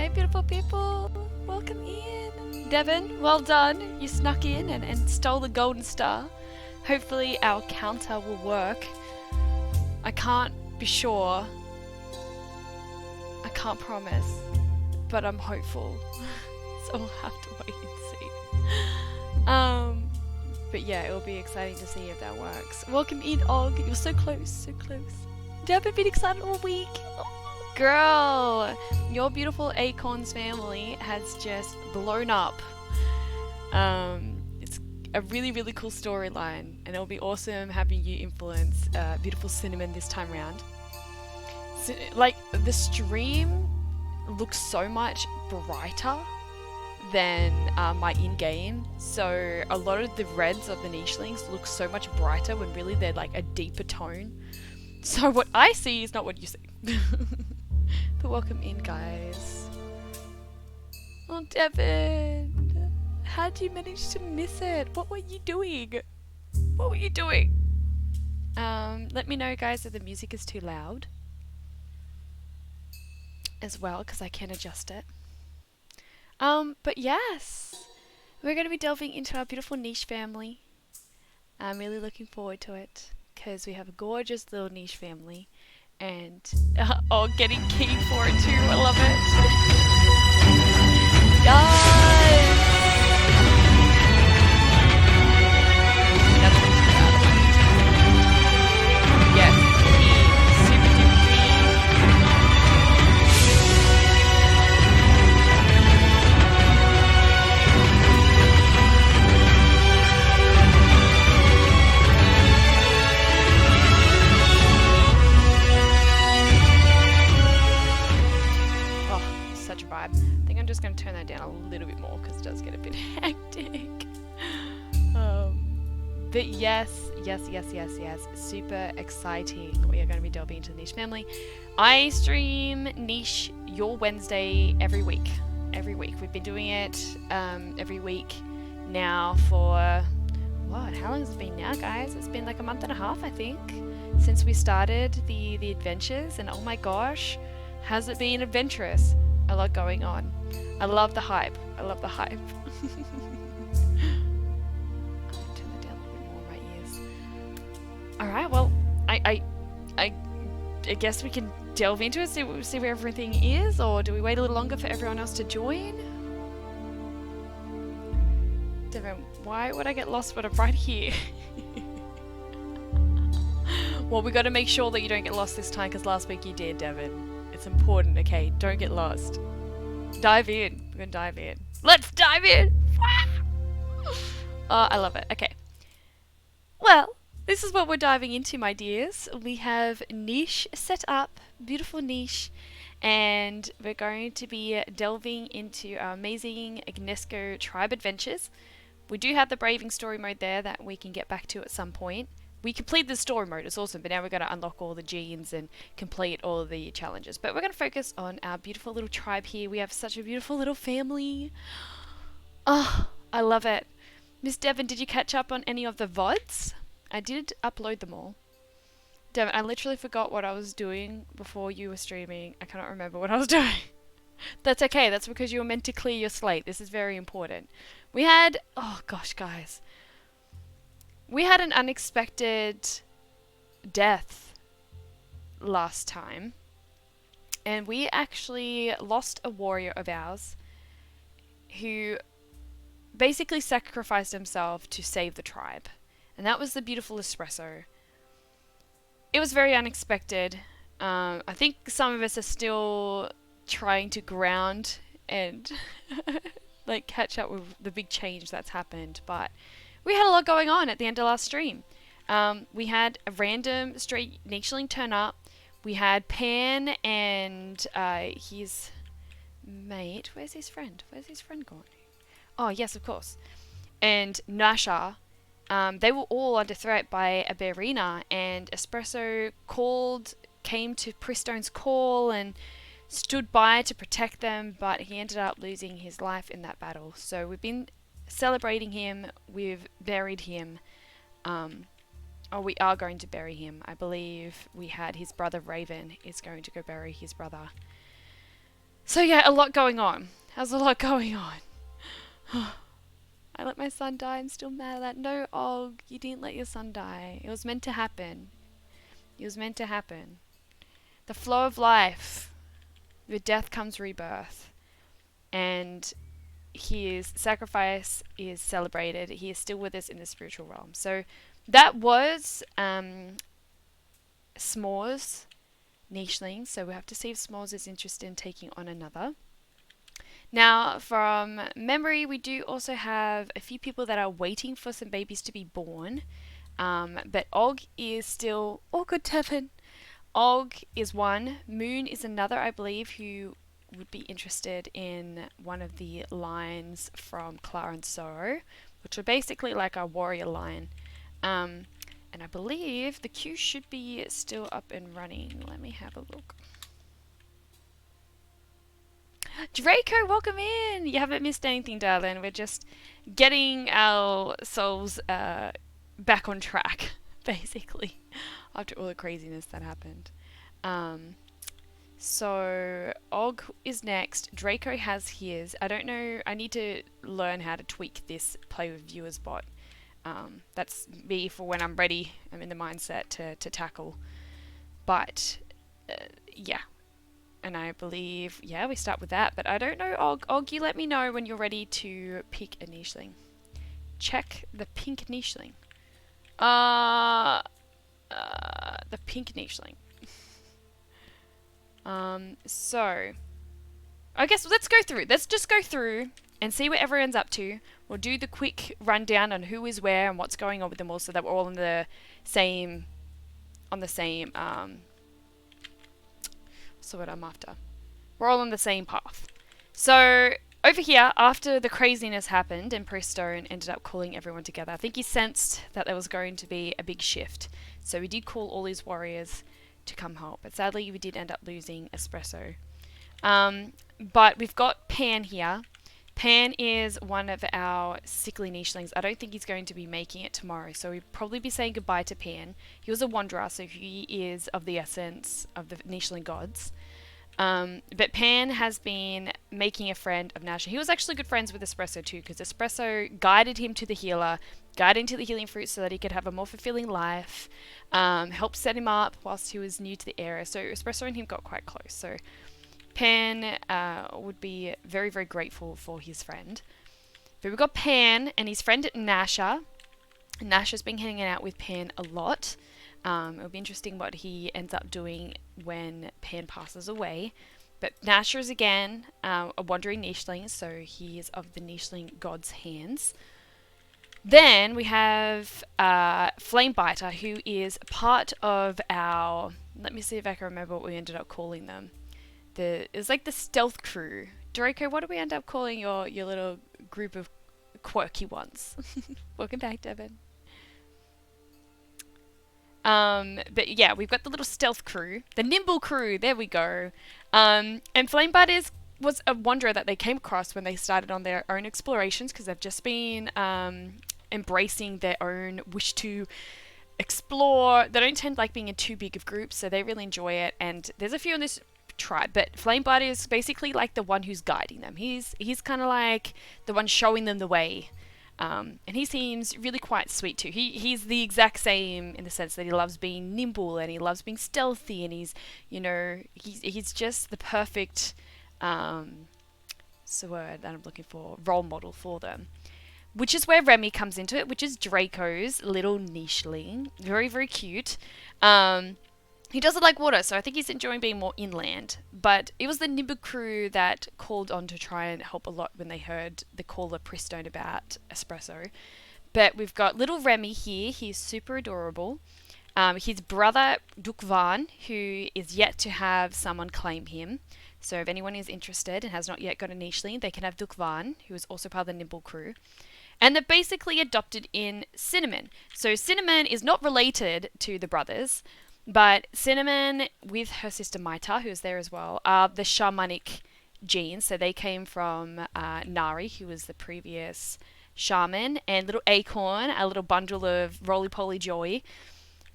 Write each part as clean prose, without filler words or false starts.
Hey beautiful people, welcome in. Devin, well done. You snuck in and stole the golden star. Hopefully our counter will work. I can't be sure. I can't promise, but I'm hopeful. So we'll have to wait and see. But yeah, it will be exciting to see if that works. Welcome in, Og. You're so close, so close. Devin been excited all week. Oh. Girl, your beautiful Acorns family has just blown up. It's a really, really cool storyline, and it'll be awesome having you influence beautiful Cinnamon this time round. So, like, the stream looks so much brighter than my in-game, so a lot of the reds of the nichlings look so much brighter when really they're like a deeper tone. So what I see is not what you see. But welcome in, guys. Oh, Devin! How'd you manage to miss it? What were you doing? What were you doing? Let me know, guys, if the music is too loud as well, because I can adjust it. But yes, we're going to be delving into our beautiful niche family. I'm really looking forward to it, because we have a gorgeous little niche family. And, oh, getting keen for it too. I love it. Guys! Yes, keen. Super duper such a vibe. I think I'm just going to turn that down a little bit more because it does get a bit hectic. But yes, super exciting. We are going to be delving into the niche family. I stream niche your Wednesday every week. We've been doing it every week now for what? How long has it been now, guys? It's been like a month and a half, I think, since we started the adventures, and oh my gosh, has it been adventurous? A lot going on. I love the hype. Turn that down a little bit more, my ears. Alright, well, I guess we can delve into it, see where everything is, or do we wait a little longer for everyone else to join? Devin, why would I get lost when I'm right here? Well, we gotta make sure that you don't get lost this time, because last week you did, Devin. It's important, okay? Don't get lost. Dive in. We're gonna dive in. Let's dive in! Oh, I love it. Okay. Well, this is what we're diving into, my dears. We have niche set up, beautiful niche, and we're going to be delving into our amazing Ignesco tribe adventures. We do have the braving story mode there that we can get back to at some point. We completed the story mode, it's awesome, but now we're going to unlock all the genes and complete all of the challenges. But we're going to focus on our beautiful little tribe here. We have such a beautiful little family. Oh, I love it. Miss Devin, did you catch up on any of the VODs? I did upload them all. Devin, I literally forgot what I was doing before you were streaming. I cannot remember what I was doing. That's okay, that's because you were meant to clear your slate. This is very important. We had, oh gosh, guys. We had an unexpected death last time, and we actually lost a warrior of ours who basically sacrificed himself to save the tribe, and that was the beautiful Espresso. It was very unexpected. I think some of us are still trying to ground and like catch up with the big change that's happened, but we had a lot going on at the end of last stream. We had a random stray nicheling turn up. We had Pan and his mate. Where's his friend? Where's his friend gone? Oh, yes, of course. And Nasha. They were all under threat by a Berina, and Espresso came to Pristone's call and stood by to protect them, but he ended up losing his life in that battle. So we've been celebrating him, we've buried him, or we are going to bury him. I believe we had his brother Raven is going to go bury his brother. So yeah, a lot going on. How's a lot going on? I let my son die. I'm still mad at that. No, Og, you didn't let your son die. It was meant to happen. It was meant to happen. The flow of life. With death comes rebirth. And his sacrifice is celebrated. He is still with us in the spiritual realm. So that was S'mores nichlings. So we have to see if S'mores is interested in taking on another. Now, from memory, we do also have a few people that are waiting for some babies to be born. But Og is still... Oh, good Tevin. Og is one. Moon is another, I believe, who would be interested in one of the lines from Clara and Sorrow, which are basically like a warrior line. And I believe the queue should be still up and running. Let me have a look. Draco, welcome in! You haven't missed anything, darling. We're just getting ourselves back on track, basically, after all the craziness that happened. So, Og is next. Draco has his. I don't know. I need to learn how to tweak this play with viewers bot. That's me for when I'm ready. I'm in the mindset to tackle. But, yeah. And I believe, yeah, we start with that. But I don't know, Og, you let me know when you're ready to pick a nicheling. Check the pink nicheling. The pink nicheling. So, I guess let's go through. Let's just go through and see what everyone's up to. We'll do the quick rundown on who is where and what's going on with them all, so that we're all on the same, so what I'm after. We're all on the same path. So, over here, after the craziness happened and Priest Stone ended up calling everyone together, I think he sensed that there was going to be a big shift. So he did call all his warriors to come help. But sadly, we did end up losing Espresso. But we've got Pan here. Pan is one of our sickly nichelings. I don't think he's going to be making it tomorrow, so we'll probably be saying goodbye to Pan. He was a wanderer, so he is of the essence of the nicheling gods. But Pan has been making a friend of Nasha. He was actually good friends with Espresso too, because Espresso guided him to the healer, guided him to the healing fruit so that he could have a more fulfilling life, helped set him up whilst he was new to the area. So Espresso and him got quite close. So Pan would be very, very grateful for his friend. But we've got Pan and his friend Nasha. Nasha's been hanging out with Pan a lot. It'll be interesting what he ends up doing when Pan passes away. But Nasha is again a wandering nicheling, so he is of the nicheling god's hands. Then we have Flamebiter, who is part of our... Let me see if I can remember what we ended up calling them. It was like the stealth crew. Draco, what do we end up calling your little group of quirky ones? Welcome back, Devin. But yeah, we've got the little stealth crew, the nimble crew, there we go. And Flamebiter was a wanderer that they came across when they started on their own explorations, because they've just been embracing their own wish to explore. They don't tend like being in too big of groups, so they really enjoy it. And there's a few on this tribe, but Flamebiter is basically like the one who's guiding them. He's kind of like the one showing them the way. And he seems really quite sweet too. He's the exact same in the sense that he loves being nimble and he loves being stealthy, and he's just the perfect what's the word that I'm looking for, role model for them. Which is where Remy comes into it, which is Draco's little nicheling. Very, very cute. He doesn't like water, so I think he's enjoying being more inland. But it was the Nimble crew that called on to try and help a lot when they heard the call of Pristone about Espresso. But we've got little Remy here. He's super adorable. His brother, Dukvan, who is yet to have someone claim him. So if anyone is interested and has not yet got a nicheling, they can have Dukvan, who is also part of the Nimble crew. And they're basically adopted in Cinnamon. So Cinnamon is not related to the brothers, but Cinnamon, with her sister Maita, who's there as well, are the shamanic genes. So they came from Nari, who was the previous shaman, and little Acorn, a little bundle of roly-poly joy.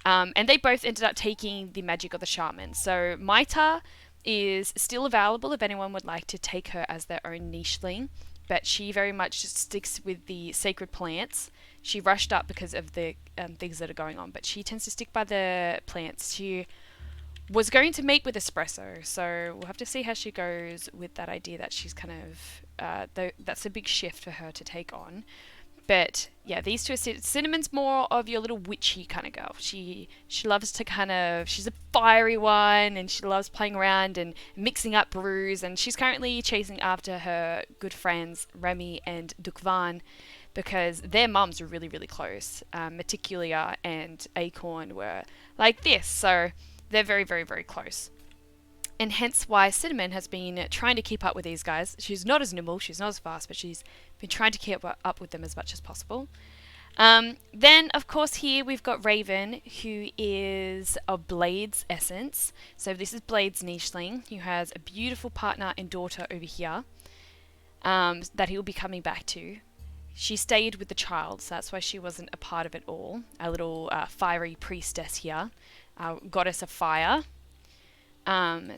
And they both ended up taking the magic of the shaman. So Maita is still available if anyone would like to take her as their own nicheling, but she very much sticks with the sacred plants. She rushed up because of the things that are going on, but she tends to stick by the plants. She was going to meet with Espresso, so we'll have to see how she goes with that idea that she's kind of, that's a big shift for her to take on. But yeah, these two are Cinnamon's more of your little witchy kind of girl. She loves to kind of, she's a fiery one, and she loves playing around and mixing up brews, and she's currently chasing after her good friends Remy and Dukvan because their mums were really, really close. Meticulia and Acorn were like this, so they're very, very, very close. And hence why Cinnamon has been trying to keep up with these guys. She's not as nimble, she's not as fast, but she's been trying to keep up with them as much as possible. Then, of course, here we've got Raven, who is of Blade's essence. So this is Blade's nicheling, who has a beautiful partner and daughter over here that he'll be coming back to. She stayed with the child, so that's why she wasn't a part of it all. A little fiery priestess here, goddess of fire.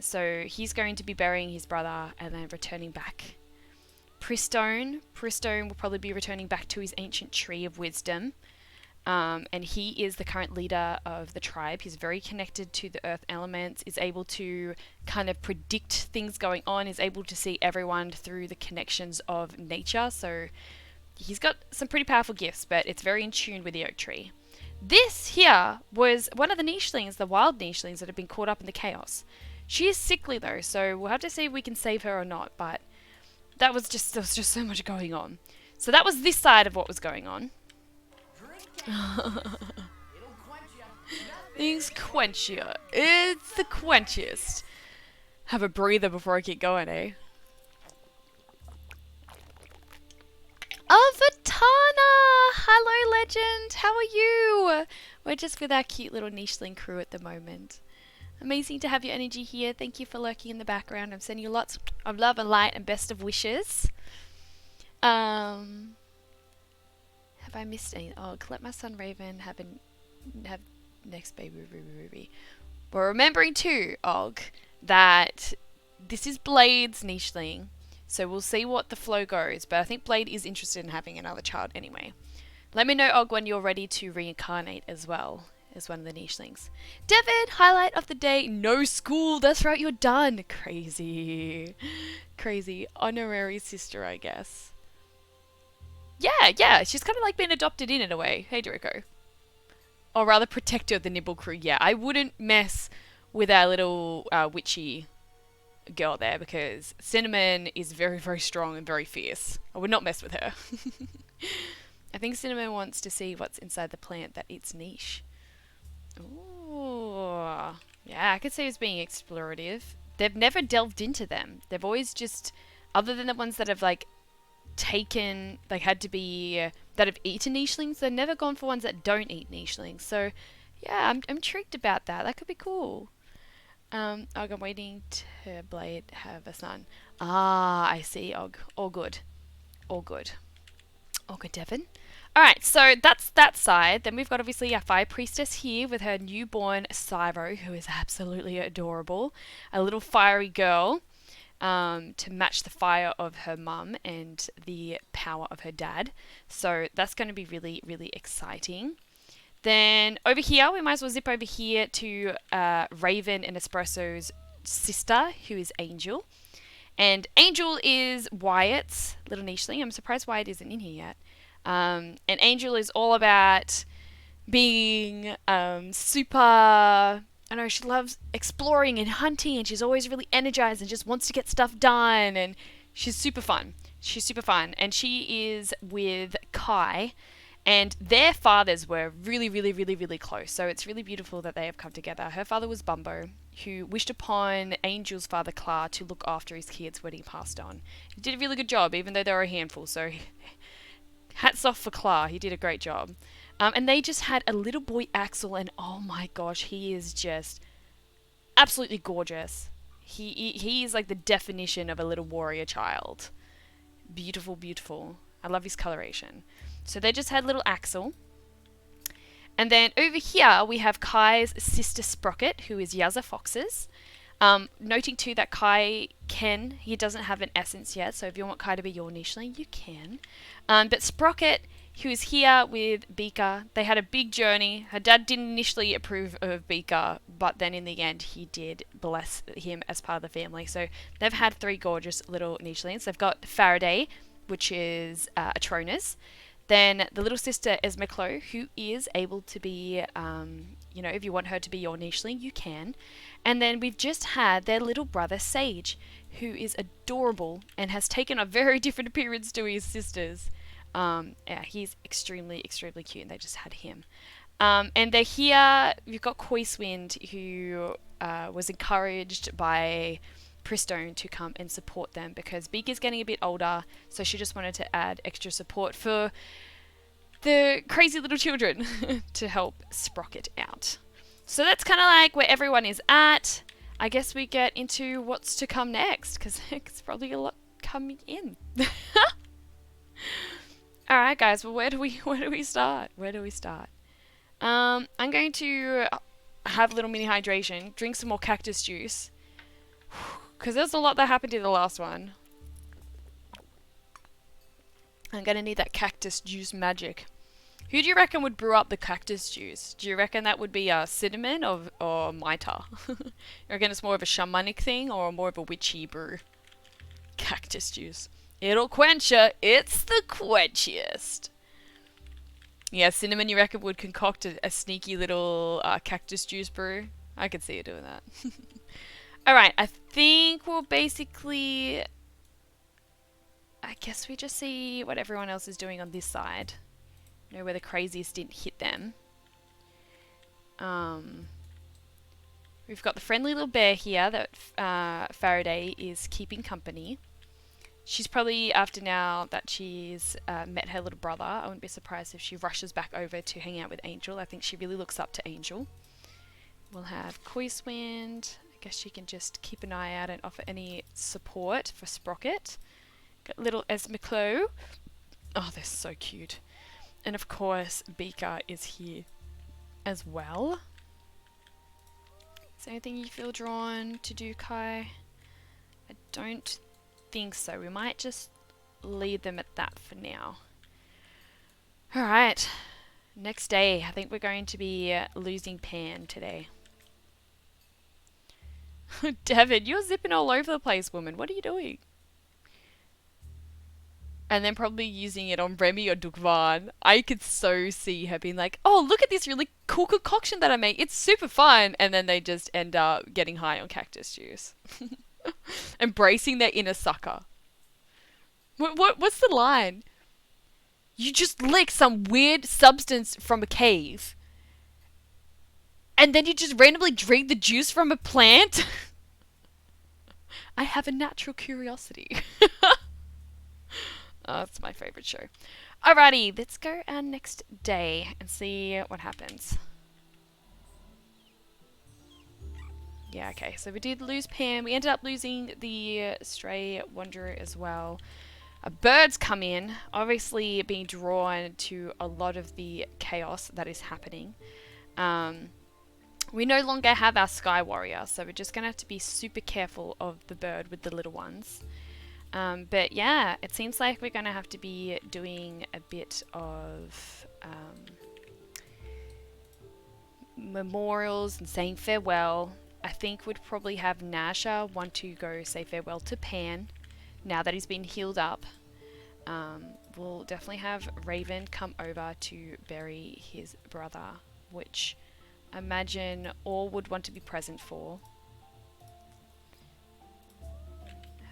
So he's going to be burying his brother and then returning back. Pristone will probably be returning back to his ancient tree of wisdom. And he is the current leader of the tribe. He's very connected to the earth elements, is able to kind of predict things going on, is able to see everyone through the connections of nature. So he's got some pretty powerful gifts, but it's very in tune with the oak tree. This here was one of the nichelings, the wild nichelings that have been caught up in the chaos. She is sickly though, so we'll have to see if we can save her or not, but there was just so much going on. So that was this side of what was going on. Things quench you. It's the quenchiest. Have a breather before I keep going, eh? Avatana! Hello, legend! How are you? We're just with our cute little nicheling crew at the moment. Amazing to have your energy here. Thank you for lurking in the background. I'm sending you lots of love and light and best of wishes. Have I missed any? Oh, let my son Raven have next baby Ruby. We're remembering too, Og, that this is Blade's nicheling. So we'll see what the flow goes, but I think Blade is interested in having another child anyway. Let me know, Og, when you're ready to reincarnate as well as one of the nichelings. David, highlight of the day, no school. That's right, you're done. Crazy. Crazy. Honorary sister, I guess. Yeah, she's kind of like being adopted in a way. Hey, Draco. Or rather, protector of the Nibble crew. Yeah, I wouldn't mess with our little witchy girl there because Cinnamon is very, very strong and very fierce. I would not mess with her. I think Cinnamon wants to see what's inside the plant that eats niche. Ooh. Yeah, I could see it as being explorative. They've never delved into them. They've always just, other than the ones that have like taken, like had to be, that have eaten nichelings, they've never gone for ones that don't eat nichelings. So yeah, I'm intrigued about that. That could be cool. I'm waiting to Blade have a son. Ah, I see, Og. All good. All good. All good, Devon. Alright, so that's that side. Then we've got obviously our Fire Priestess here with her newborn Syro, who is absolutely adorable. A little fiery girl to match the fire of her mum and the power of her dad. So that's going to be really, really exciting. Then over here, we might as well zip over here to Raven and Espresso's sister, who is Angel. And Angel is Wyatt's little nicheling. I'm surprised Wyatt isn't in here yet. And Angel is all about being super, I don't know, she loves exploring and hunting, and she's always really energized and just wants to get stuff done, and she's super fun. She's super fun. And she is with Kai, and their fathers were really, really, really, really close. So it's really beautiful that they have come together. Her father was Bumbo, who wished upon Angel's father, Clar, to look after his kids when he passed on. He did a really good job, even though they were a handful. So hats off for Clar. He did a great job. And they just had a little boy, Axel, and oh my gosh, he is just absolutely gorgeous. He is like the definition of a little warrior child. Beautiful, beautiful. I love his coloration. So they just had little Axel. And then over here we have Kai's sister Sprocket, who is Yazza Fox's. Noting too that Kai he doesn't have an essence yet, so if you want Kai to be your nicheling, you can. But Sprocket, who is here with Beaker, they had a big journey. Her dad didn't initially approve of Beaker, but then in the end he did bless him as part of the family. So they've had 3 gorgeous little nichelings. They've got Faraday, which is a Tronus. Then the little sister Esmeclo, who is able to be, if you want her to be your nicheling, you can. And then we've just had their little brother Sage, who is adorable and has taken a very different appearance to his sisters. He's extremely, extremely cute, and they just had him. And they're here. We've got Coiswind, who was encouraged by Pristone to come and support them because Beaker's getting a bit older, so she just wanted to add extra support for the crazy little children to help Sprocket out. So that's kind of like where everyone is at. I guess we get into what's to come next, because it's probably a lot coming in. Alright guys, well where do we start? I'm going to have a little mini hydration, drink some more cactus juice, because there's a lot that happened in the last one. I'm going to need that cactus juice magic. Who do you reckon would brew up the cactus juice? Do you reckon that would be Cinnamon or Maita? You reckon it's more of a shamanic thing or more of a witchy brew? Cactus juice. It'll quench ya. It's the quenchiest. Yeah, Cinnamon, you reckon would concoct a sneaky little cactus juice brew? I could see you doing that. Alright, I think we'll basically... I guess we just see what everyone else is doing on this side. Know where the craziest didn't hit them. We've got the friendly little bear here that Faraday is keeping company. She's probably, after now that she's met her little brother, I wouldn't be surprised if she rushes back over to hang out with Angel. I think she really looks up to Angel. We'll have Coiswind. I guess she can just keep an eye out and offer any support for Sprocket. Got little Esmeclo. Oh, they're so cute. And of course, Beaker is here as well. Is there anything you feel drawn to do, Kai? I don't think so. We might just leave them at that for now. Alright. Next day. I think we're going to be losing Pan today. Devin, you're zipping all over the place, woman. What are you doing? And then probably using it on Remy or Dukvan. I could so see her being like, oh, look at this really cool concoction that I made. It's super fun. And then they just end up getting high on cactus juice. Embracing their inner sucker. What's the line? You just lick some weird substance from a cave. And then you just randomly drink the juice from a plant? I have a natural curiosity. Oh, it's my favourite show. Alrighty, let's go our next day and see what happens. Yeah, okay, so we did lose Pam. We ended up losing the Stray Wanderer as well. Birds come in, obviously being drawn to a lot of the chaos that is happening. We no longer have our Sky Warrior, so we're just going to have to be super careful of the bird with the little ones. But yeah, it seems like we're going to have to be doing a bit of memorials and saying farewell. I think we'd probably have Nasha want to go say farewell to Pan now that he's been healed up. We'll definitely have Raven come over to bury his brother, which I imagine all would want to be present for.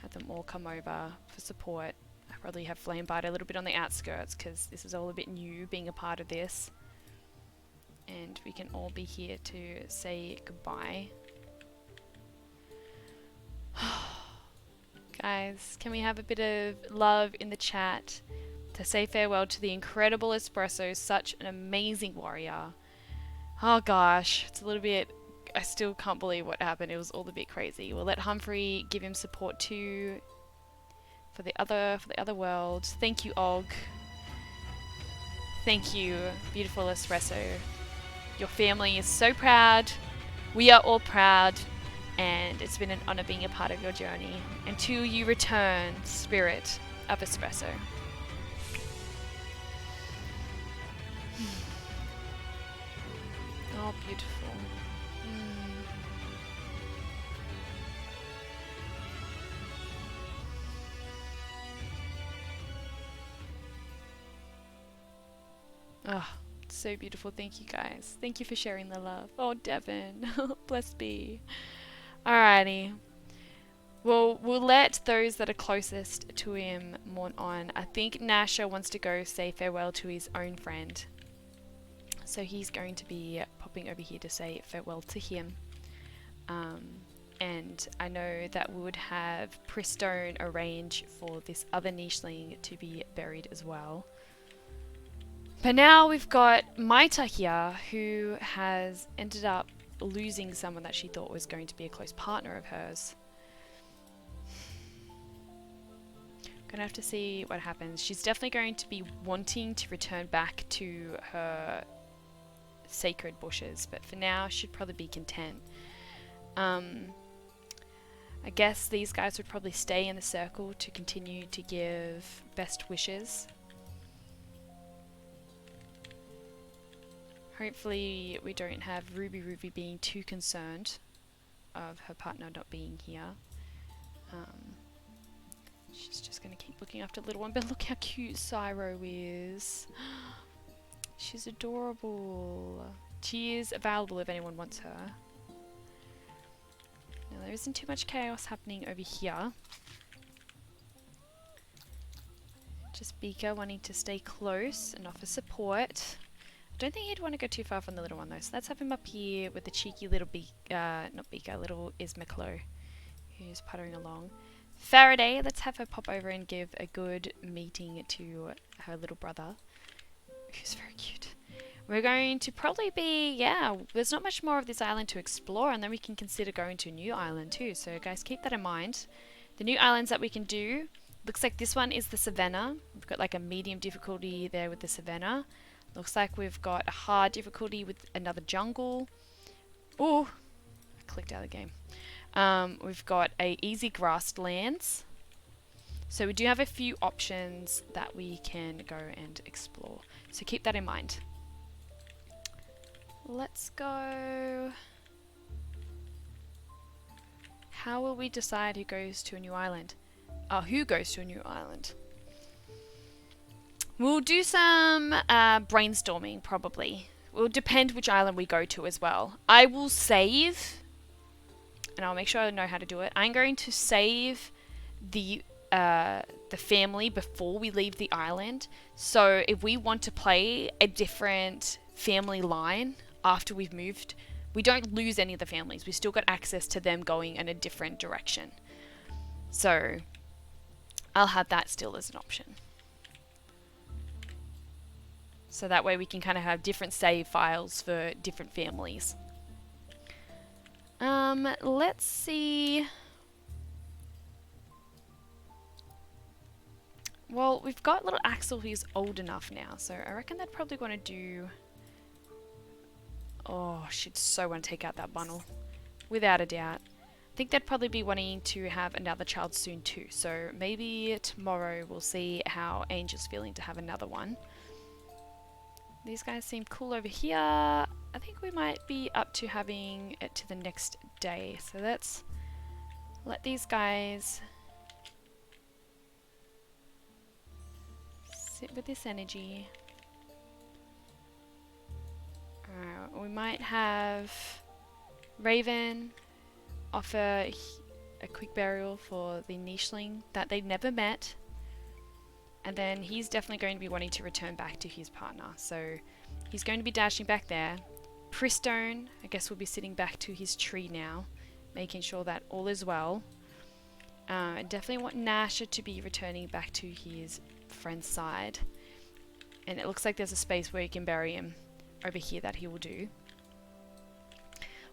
Have them all come over for support. I probably have Flamebite a little bit on the outskirts because this is all a bit new being a part of this. And we can all be here to say goodbye. Guys, can we have a bit of love in the chat to say farewell to the incredible Espresso, such an amazing warrior. Oh gosh, it's a little bit, I still can't believe what happened. It was all a bit crazy. We'll let Humphrey give him support too for the other world. Thank you, Og. Thank you, beautiful Espresso. Your family is so proud. We are all proud. and it's been an honor being a part of your journey. Until you return, spirit of espresso. Oh, beautiful. Oh, so beautiful. Thank you guys. Thank you for sharing the love. Oh, Devin. Blessed be. Alrighty. Well, we'll let those that are closest to him mourn on. I think Nasha wants to go say farewell to his own friend. So he's going to be popping over here to say farewell to him. And I know that we would have Pristone arrange for this other nicheling to be buried as well. But now we've got Maita here, who has ended up losing someone that she thought was going to be a close partner of hers. Gonna have to see what happens. She's definitely going to be wanting to return back to her sacred bushes, but for now should probably be content. I guess these guys would probably stay in the circle to continue to give best wishes. Hopefully we don't have Ruby being too concerned of her partner not being here. She's just going to keep looking after the little one, but look how cute Syro is. She's adorable. She is available if anyone wants her. Now there isn't too much chaos happening over here. Just Beaker wanting to stay close and offer support. I don't think he'd want to go too far from the little one though, so let's have him up here with the cheeky little little Ismaclo, who's puttering along. Faraday, let's have her pop over and give a good meeting to her little brother, who's very cute. We're going to probably be, yeah, there's not much more of this island to explore, and then we can consider going to a new island too. So guys, keep that in mind. The new islands that we can do, looks like this one is the Savannah. We've got like a medium difficulty there with the Savannah. Looks like we've got a hard difficulty with another jungle. Oh, I clicked out of the game. We've got a easy grasslands. So we do have a few options that we can go and explore. So keep that in mind. Let's go. How will we decide who goes to a new island? Who goes to a new island? We'll do some brainstorming probably. It will depend which island we go to as well. I will save, and I'll make sure I know how to do it. I'm going to save the family before we leave the island. So if we want to play a different family line after we've moved, we don't lose any of the families. We still got access to them going in a different direction. So I'll have that still as an option. So that way we can kind of have different save files for different families. Let's see. Well, we've got little Axel who's old enough now, so I reckon they'd probably want to do... Oh, she'd so want to take out that bundle. Without a doubt. I think they'd probably be wanting to have another child soon too, so maybe tomorrow we'll see how Angel's feeling to have another one. These guys seem cool over here. I think we might be up to having it to the next day, so let's let these guys sit with this energy. We might have Raven offer a quick burial for the nicheling that they've never met, and then he's definitely going to be wanting to return back to his partner, so he's going to be dashing back there. Pristone, I guess, will be sitting back to his tree now, making sure that all is well. I definitely want Nasha to be returning back to his friend's side, and it looks like there's a space where you can bury him over here that he will do.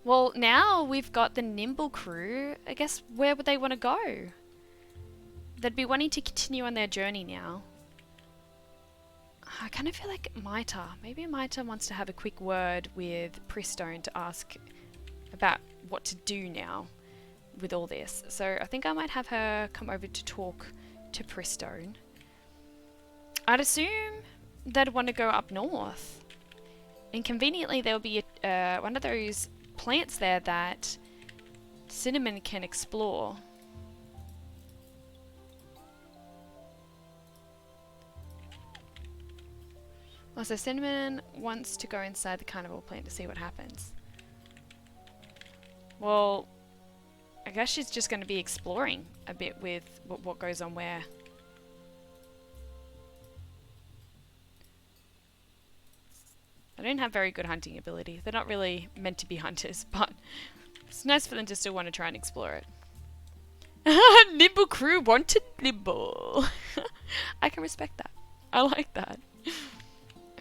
Well, now we've got the Nimble crew. I guess where would they want to go? They'd be wanting to continue on their journey now. I kind of feel like Maita. Maybe Maita wants to have a quick word with Pristone to ask about what to do now. with all this. So I think I might have her come over to talk to Pristone. I'd assume they'd want to go up north. And conveniently there'll be one of those plants there that Cinnamon can explore. Also, Cinnamon wants to go inside the carnival plant to see what happens. Well, I guess she's just going to be exploring a bit with what goes on where. They don't have very good hunting ability. They're not really meant to be hunters, but it's nice for them to still want to try and explore it. Nimble crew wanted nimble. I can respect that. I like that.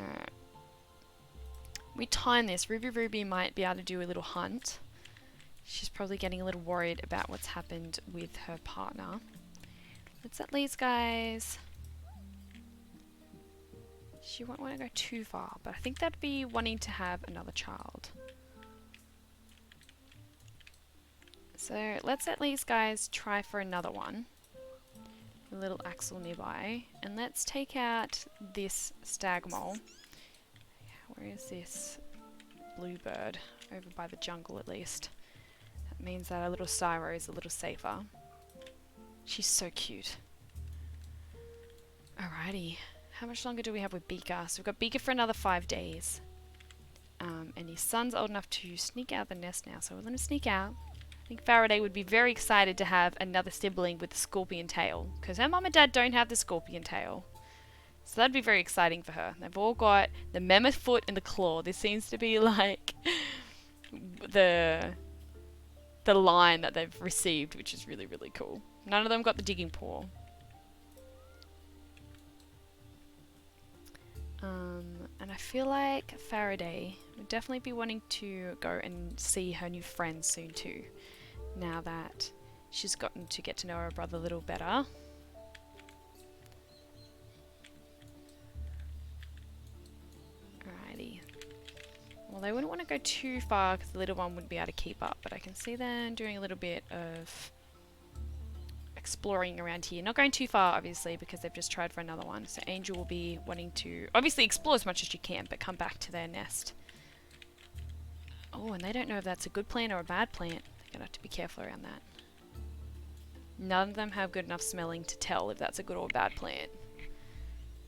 Alright. We time this. Ruby might be able to do a little hunt. She's probably getting a little worried about what's happened with her partner. Let's let these guys... She won't want to go too far, but I think that'd be wanting to have another child. So let's let these guys try for another one. A little Axel nearby. And let's take out this stag mole. Where is this bluebird? Over by the jungle at least. That means that our little Syro is a little safer. She's so cute. Alrighty. How much longer do we have with Beaker? So we've got Beaker for another 5 days. And his son's old enough to sneak out the nest now, so we'll let him sneak out. I think Faraday would be very excited to have another sibling with the scorpion tail, because her mum and dad don't have the scorpion tail. So that'd be very exciting for her. They've all got the mammoth foot and the claw. This seems to be like the line that they've received, which is really, really cool. None of them got the digging paw. And I feel like Faraday would definitely be wanting to go and see her new friends soon too, now that she's gotten to get to know her brother a little better. Alrighty. Well, they wouldn't want to go too far because the little one wouldn't be able to keep up, but I can see them doing a little bit of exploring around here. Not going too far, obviously, because they've just tried for another one. So Angel will be wanting to obviously explore as much as she can, but come back to their nest. Oh, and they don't know if that's a good plant or a bad plant. They're gonna have to be careful around that. None of them have good enough smelling to tell if that's a good or bad plant.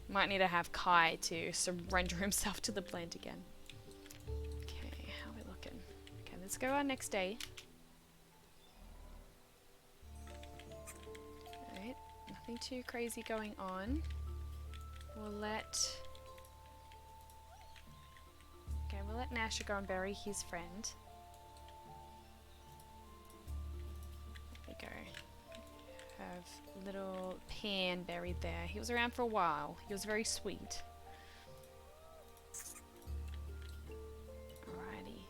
Might need to have Kai to surrender himself to the plant again. Okay, how are we looking? Okay, let's go our next day. Nothing too crazy going on. We'll let Nasha go and bury his friend. There we go. Have little Pan buried there. He was around for a while. He was very sweet. Alrighty.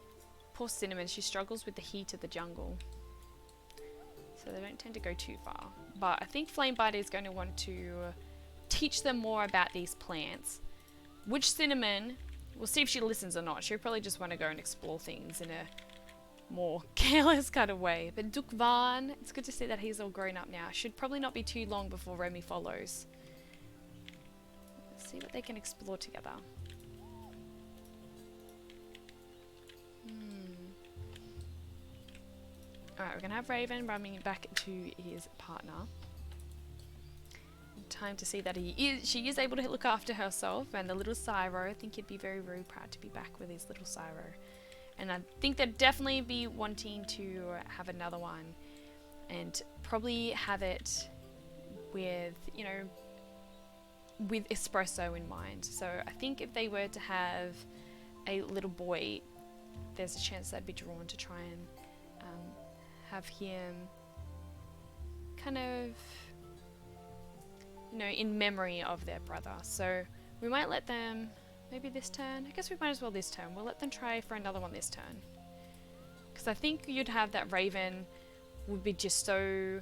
Poor Cinnamon, she struggles with the heat of the jungle. So they don't tend to go too far. But I think Flamebite is going to want to teach them more about these plants. Which Cinnamon, we'll see if she listens or not. She'll probably just want to go and explore things in a more careless kind of way. But Dukvan, it's good to see that he's all grown up now. Should probably not be too long before Remy follows. Let's see what they can explore together. Alright, we're going to have Raven running back to his partner. Time to see that she is able to look after herself, and the little Syro, I think he'd be very, very proud to be back with his little Syro. And I think they'd definitely be wanting to have another one, and probably have it with, you know, with espresso in mind. So I think if they were to have a little boy, there's a chance they'd be drawn to try and have him kind of, you know, in memory of their brother. So we might let them, maybe this turn. I guess we might as well this turn. We'll let them try for another one this turn. Because I think you'd have that Raven would be just so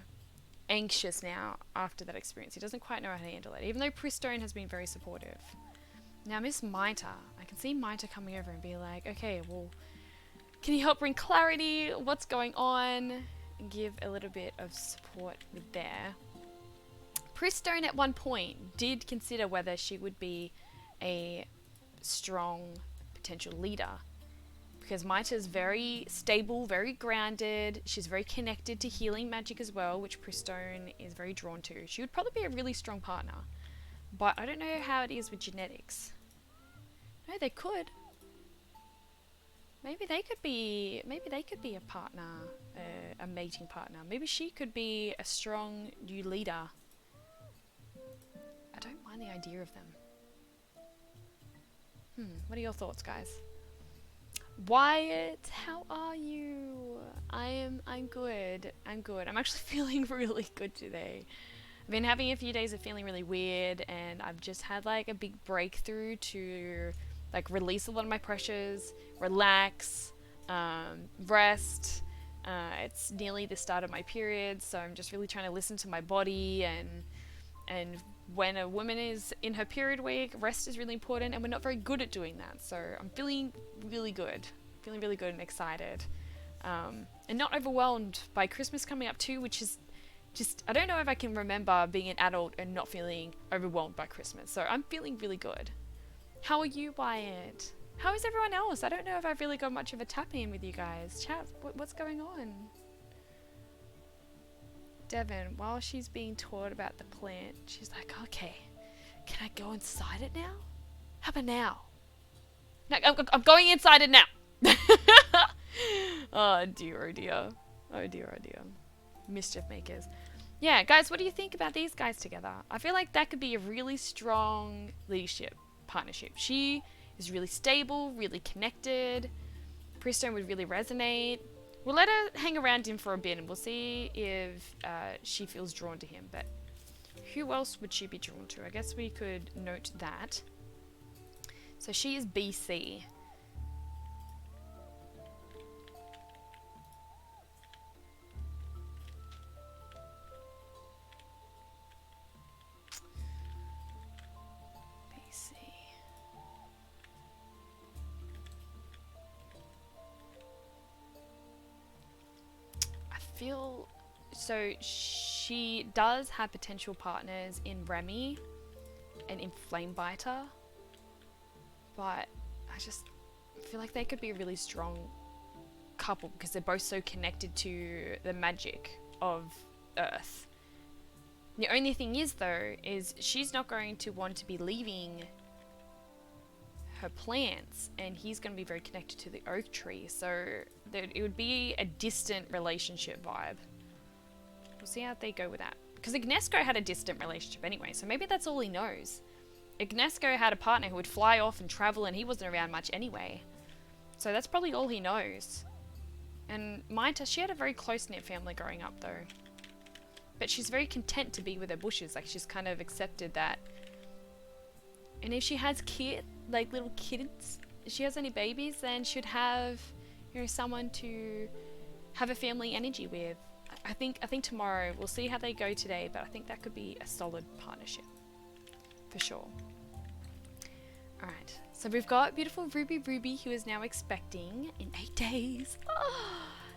anxious now after that experience. He doesn't quite know how to handle it, even though Pristone has been very supportive. Now Miss Mita, I can see Mita coming over and be like, okay, well, can you help bring clarity? What's going on? give a little bit of support there. Pristone at one point did consider whether she would be a strong potential leader, because Maita's very stable, very grounded. She's very connected to healing magic as well, which Pristone is very drawn to. She would probably be a really strong partner, but I don't know how it is with genetics. No, they could. Maybe they could be a partner, a mating partner. Maybe she could be a strong new leader. I don't mind the idea of them. What are your thoughts, guys? Wyatt, how are you? I'm good. I'm actually feeling really good today. I've been having a few days of feeling really weird, and I've just had like a big breakthrough to like release a lot of my pressures, relax, rest. It's nearly the start of my period, so I'm just really trying to listen to my body, and when a woman is in her period week, rest is really important, and we're not very good at doing that. So I'm feeling really good and excited, and not overwhelmed by Christmas coming up too, which is just, I don't know if I can remember being an adult and not feeling overwhelmed by Christmas. So I'm feeling really good. How are you, Wyatt? How is everyone else? I don't know if I've really got much of a tap in with you guys. Chat, what's going on? Devon, while she's being taught about the plant, she's like, okay, can I go inside it now? How about now? No, I'm going inside it now. Oh dear, oh dear. Oh dear, oh dear. Mischief makers. Yeah, guys, what do you think about these guys together? I feel like that could be a really strong leadership partnership. She is really stable, really connected. Pristone would really resonate. We'll let her hang around him for a bit and we'll see if she feels drawn to him. But who else would she be drawn to? I guess we could note that. So she is BC. So she does have potential partners in Remy and in Flamebiter, but I just feel like they could be a really strong couple because they're both so connected to the magic of Earth. The only thing is though, is she's not going to want to be leaving her plants, and he's going to be very connected to the oak tree, so it would be a distant relationship vibe. We'll see how they go with that. Because Ignesco had a distant relationship anyway, so maybe that's all he knows. Ignesco had a partner who would fly off and travel, and he wasn't around much anyway. So that's probably all he knows. And Maita, she had a very close-knit family growing up though. But she's very content to be with her bushes, like she's kind of accepted that. And if she has like little kids, if she has any babies, then she'd have, you know, someone to have a family energy with. I think tomorrow, we'll see how they go today, but I think that could be a solid partnership. For sure. Alright, so we've got beautiful Ruby who is now expecting in 8 days.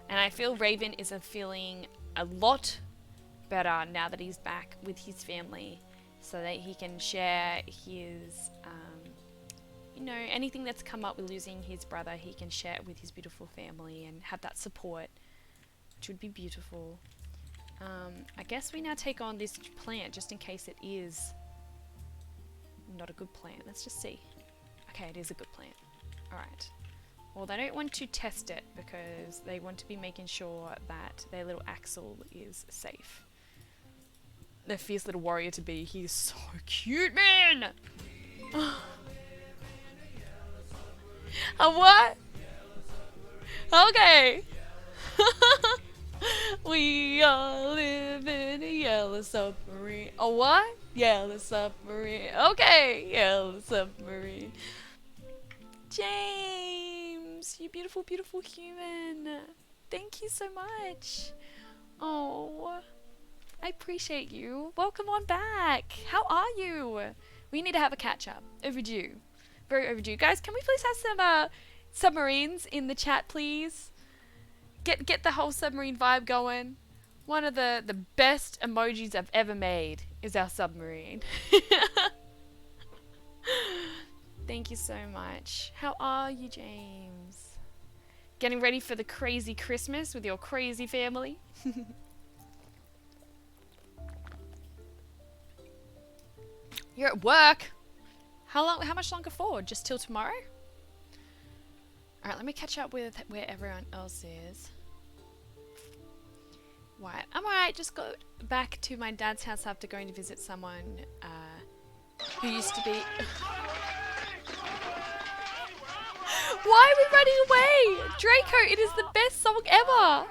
And I feel Raven is feeling a lot better now that he's back with his family, so that he can share his, you know, anything that's come up with losing his brother, he can share it with his beautiful family and have that support, which would be beautiful. I guess we now take on this plant just in case it is not a good plant. Let's just see. Okay, it is a good plant. Alright. Well, they don't want to test it because they want to be making sure that their little Axel is safe. Their fierce little warrior to be. He is so cute, man! A what? Okay. We all live in a yellow submarine. A what? Yellow submarine. Okay, yellow submarine. James, you beautiful, beautiful human. Thank you so much. Oh, I appreciate you. Welcome on back. How are you? We need to have a catch up. Overdue. Very overdue. Guys, can we please have some submarines in the chat, please? Get the whole submarine vibe going. One of the best emojis I've ever made is our submarine. Thank you so much. How are you, James? Getting ready for the crazy Christmas with your crazy family? You're at work. How much longer for? Just till tomorrow? Alright, let me catch up with where everyone else is. Right, I'm alright, just go back to my dad's house after going to visit someone who used to be... Why are we running away? Draco, it is the best song ever!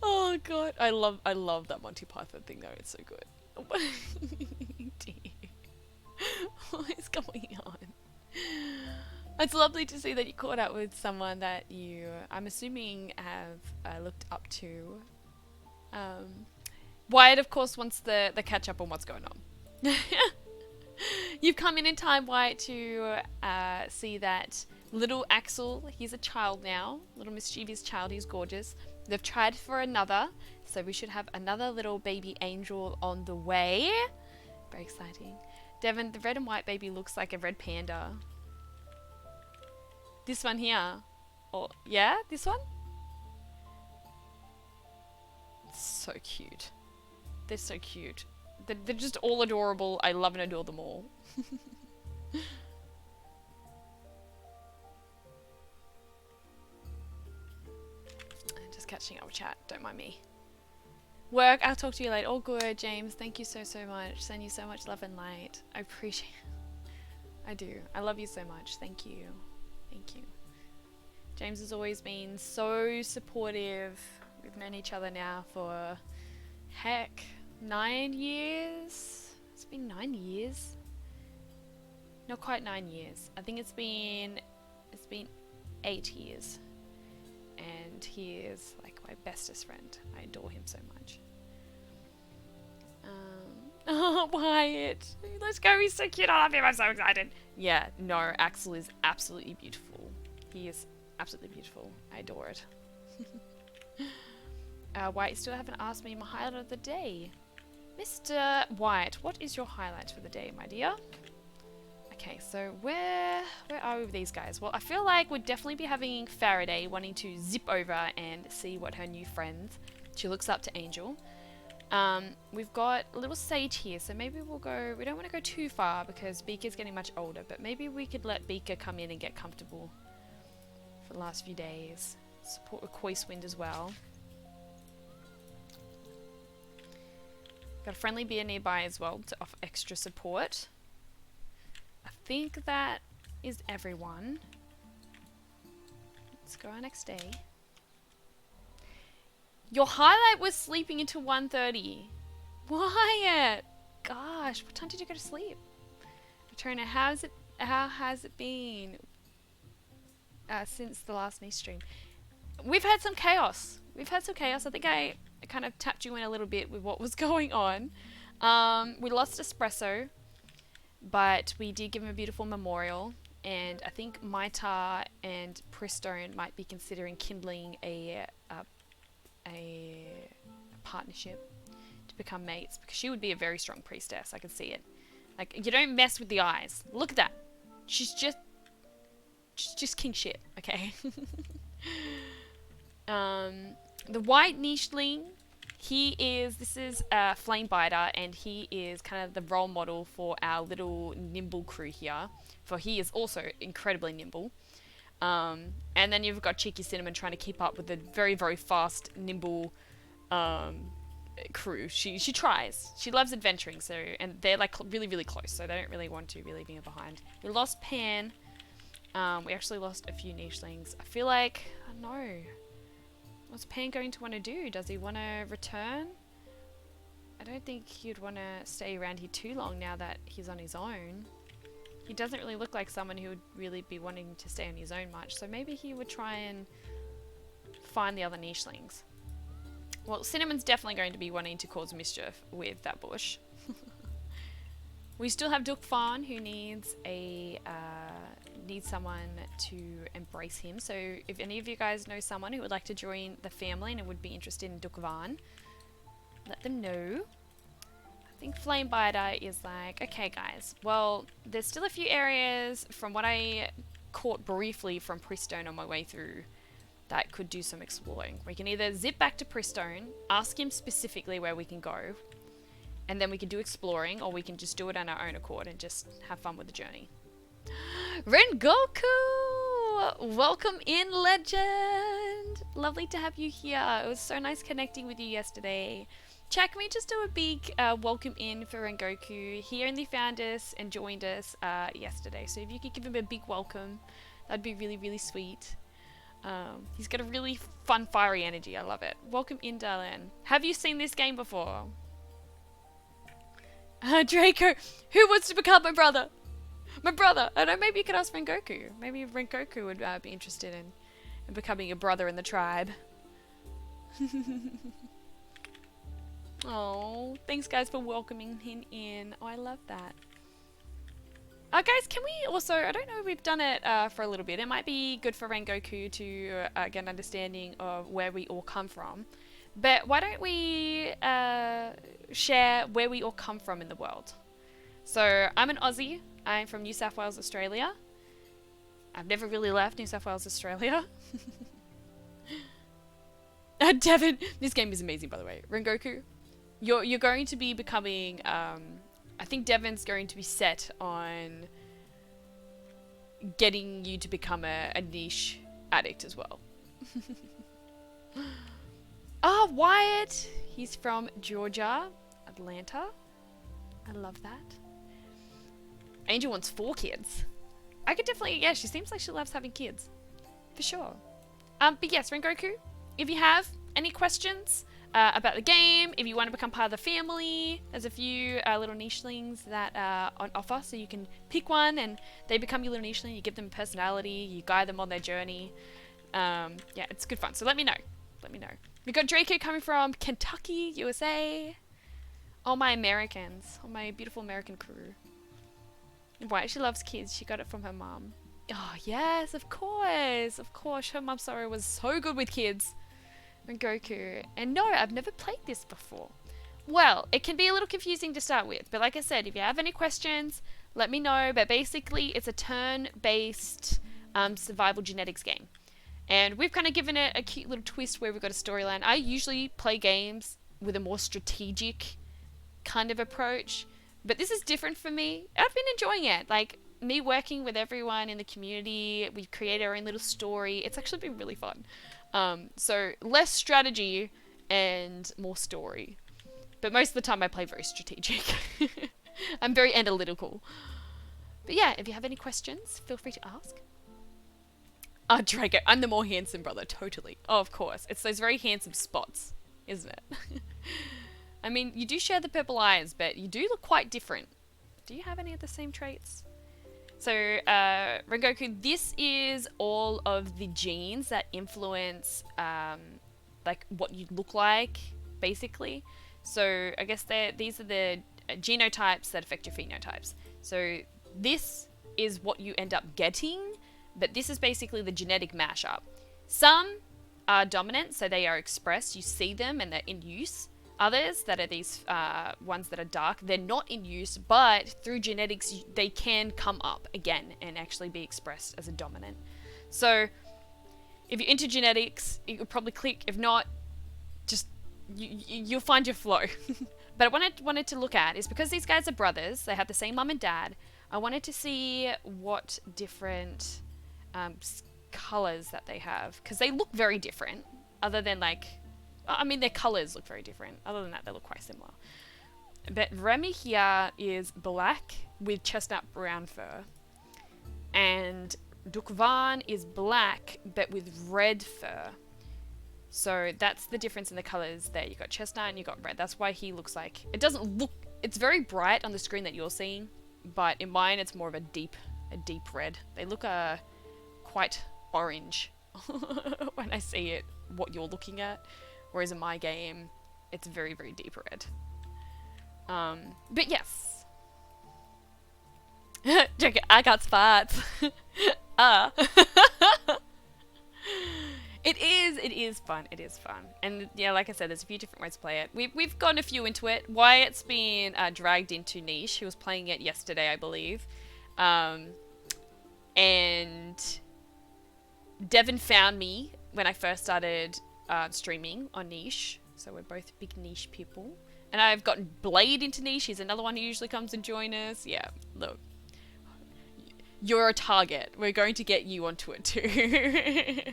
Oh god, I love that Monty Python thing though, it's so good. Dear. What is going on? It's lovely to see that you caught up with someone that you, I'm assuming, have looked up to. Wyatt, of course, wants the catch up on what's going on. You've come in time, Wyatt, to see that little Axel, he's a child now, little mischievous child, he's gorgeous. They've tried for another, so we should have another little baby angel on the way. Very exciting. Devon, the red and white baby looks like a red panda. This one here. Oh, yeah? This one? So cute. They're so cute. They're just all adorable. I love and adore them all. Just catching up with chat. Don't mind me. Work. I'll talk to you later. All good, James. Thank you so much. Send you so much love and light. I appreciate it. I do. I love you so much. Thank you. Thank you. James has always been so supportive. We've known each other now for, heck, 9 years? It's been 9 years. Not quite 9 years. I think it's been 8 years. And he is like my bestest friend. I adore him so much. Oh, Wyatt. Let's go. He's so cute. I love him. I'm so excited. Yeah, no, Axel is absolutely beautiful. He is absolutely beautiful. I adore it. Wyatt, you still haven't asked me my highlight of the day. Mr. Wyatt, what is your highlight for the day, my dear? Okay, so where are we with these guys? Well, I feel like we'd definitely be having Faraday wanting to zip over and see what her new friends. She looks up to Angel. We've got a little Sage here, so maybe we'll go... We don't want to go too far because Beaker's getting much older, but maybe we could let Beaker come in and get comfortable for the last few days. Support with Coiswind as well. Got a friendly beer nearby as well to offer extra support. I think that is everyone. Let's go our next day. Your highlight was sleeping until 1:30. Wyatt! Gosh, what time did you go to sleep? Patrona, how has it been since the last niche stream? We've had some chaos. I think I kind of tapped you in a little bit with what was going on. We lost Espresso, but we did give him a beautiful memorial, and I think Maitar and Pristone might be considering kindling a partnership to become mates, because she would be a very strong priestess. I can see it. Like, you don't mess with the eyes. Look at that. She's just king shit. Okay. The white nicheling, this is a flame biter, and he is kind of the role model for our little nimble crew here, for he is also incredibly nimble. And then you've got Cheeky Cinnamon trying to keep up with the very, very fast, nimble crew. She tries. She loves adventuring, so, and they're like really, really close, so they don't really want to be leaving her behind. We lost Pan. We actually lost a few nichelings. I feel like, I don't know. What's Pan going to want to do? Does he want to return? I don't think he'd want to stay around here too long now that he's on his own. He doesn't really look like someone who would really be wanting to stay on his own much, so maybe he would try and find the other nichelings. Well, Cinnamon's definitely going to be wanting to cause mischief with that bush. We still have Duke Fawn, who needs someone to embrace him. So if any of you guys know someone who would like to join the family and would be interested in Duke Van, let them know. I think Flamebiter is like, okay guys, well, there's still a few areas from what I caught briefly from Pristone on my way through that could do some exploring. We can either zip back to Pristone, ask him specifically where we can go, and then we can do exploring, or we can just do it on our own accord and just have fun with the journey. Rengoku! Welcome in, legend! Lovely to have you here. It was so nice connecting with you yesterday. Chat, can we just do a big welcome in for Rengoku? He only found us and joined us yesterday, so if you could give him a big welcome, that'd be really, really sweet. He's got a really fun, fiery energy. I love it. Welcome in, darling. Have you seen this game before? Draco, who wants to become my brother? My brother. I know, maybe you could ask Rengoku. Maybe Rengoku would be interested in becoming a brother in the tribe. Oh, thanks guys for welcoming him in. Oh, I love that. Guys, can we also, I don't know if we've done it for a little bit. It might be good for Rengoku to get an understanding of where we all come from. But why don't we share where we all come from in the world? So I'm an Aussie. I'm from New South Wales, Australia. I've never really left New South Wales, Australia. Devin, this game is amazing, by the way. Rengoku, you're going to be becoming. I think Devin's going to be set on getting you to become a niche addict as well. Ah, Wyatt. He's from Georgia, Atlanta. I love that. Angel wants 4 kids. I could definitely, yeah, she seems like she loves having kids. For sure. But yes, Rengoku, if you have any questions about the game, if you want to become part of the family, there's a few little nichlings that are on offer, so you can pick one and they become your little nichling. You give them personality, you guide them on their journey. Yeah, it's good fun. So let me know. Let me know. We've got Draco coming from Kentucky, USA. All my Americans, all my beautiful American crew. Why she loves kids. She got it from her mom. Oh yes, of course, of course. Her mom, sorry, was so good with kids. Rengoku. And no, I've never played this before. Well, it can be a little confusing to start with, but like I said, if you have any questions, let me know. But basically, it's a turn-based survival genetics game. And we've kind of given it a cute little twist where we've got a storyline. I usually play games with a more strategic kind of approach, but this is different for me. I've been enjoying it. Like, me working with everyone in the community, we've created our own little story. It's actually been really fun. So less strategy and more story. But most of the time I play very strategic. I'm very analytical. But yeah, if you have any questions, feel free to ask. Draco, I'm the more handsome brother, totally. Oh, of course. It's those very handsome spots, isn't it? I mean, you do share the purple eyes, but you do look quite different. Do you have any of the same traits? So, Rengoku, this is all of the genes that influence, like, what you look like, basically. So, I guess these are the genotypes that affect your phenotypes. So, this is what you end up getting, but this is basically the genetic mashup. Some are dominant, so they are expressed. You see them and they're in use. Others that are these ones that are dark, they're not in use, but through genetics, they can come up again and actually be expressed as a dominant. So if you're into genetics, you could probably click. If not, just you'll find your flow. But I wanted to look at is because these guys are brothers, they have the same mum and dad. I wanted to see what different colors that they have, because they look very different, other than like, I mean, their colors look very different. Other than that, they look quite similar. But Remy here is black with chestnut brown fur. And Dukvan is black, but with red fur. So that's the difference in the colors there. You got chestnut and you got red. That's why he looks like, it doesn't look, it's very bright on the screen that you're seeing, but in mine it's more of a deep red. They look quite orange when I see it, what you're looking at. Whereas in my game, it's very, very deep red. But yes. Joker, I got spots. Ah. It is fun. It is fun. And yeah, like I said, there's a few different ways to play it. We've gone a few into it. Wyatt's been dragged into Niche. He was playing it yesterday, I believe. And Devin found me when I first started streaming on Niche. So we're both big Niche people. And I've gotten Blade into Niche. He's another one who usually comes and join us. Yeah, look. You're a target. We're going to get you onto it too.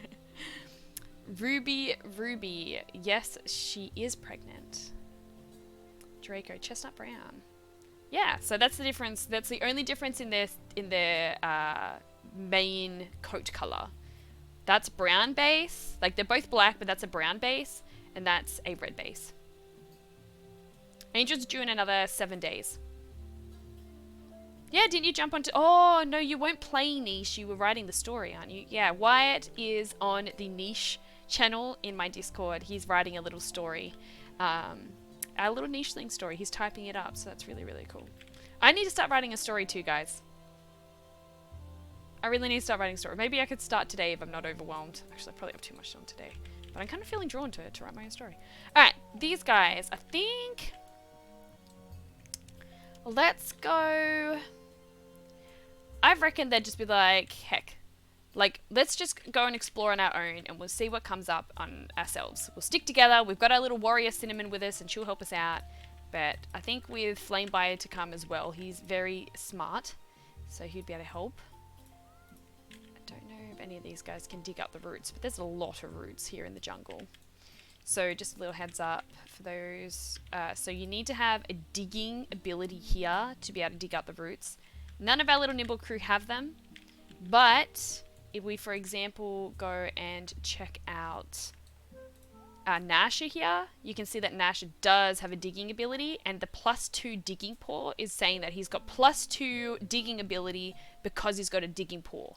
Ruby. Yes, she is pregnant. Draco, chestnut brown. Yeah, so that's the difference. That's the only difference in their main coat color. That's brown base. Like, they're both black, but that's a brown base. And that's a red base. Angel's due in another 7 days. Yeah, didn't you jump onto... Oh, no, you weren't playing Niche. You were writing the story, aren't you? Yeah, Wyatt is on the Niche channel in my Discord. He's writing a little story. A little nicheling story. He's typing it up, so that's really, really cool. I need to start writing a story too, guys. I really need to start writing a story. Maybe I could start today if I'm not overwhelmed. Actually, I probably have too much on today. But I'm kind of feeling drawn to write my own story. Alright, these guys, I think... Let's go... I reckon they'd just be like, heck. Like, let's just go and explore on our own and we'll see what comes up on ourselves. We'll stick together. We've got our little warrior Cinnamon with us and she'll help us out. But I think with Flamebite to come as well, he's very smart. So he'd be able to help. I don't know if any of these guys can dig up the roots, but there's a lot of roots here in the jungle. So just a little heads up for those. So you need to have a digging ability here to be able to dig up the roots. None of our little nimble crew have them. But if we, for example, go and check out Nasha here, you can see that Nasha does have a digging ability, and the +2 digging paw is saying that he's got +2 digging ability because he's got a digging paw.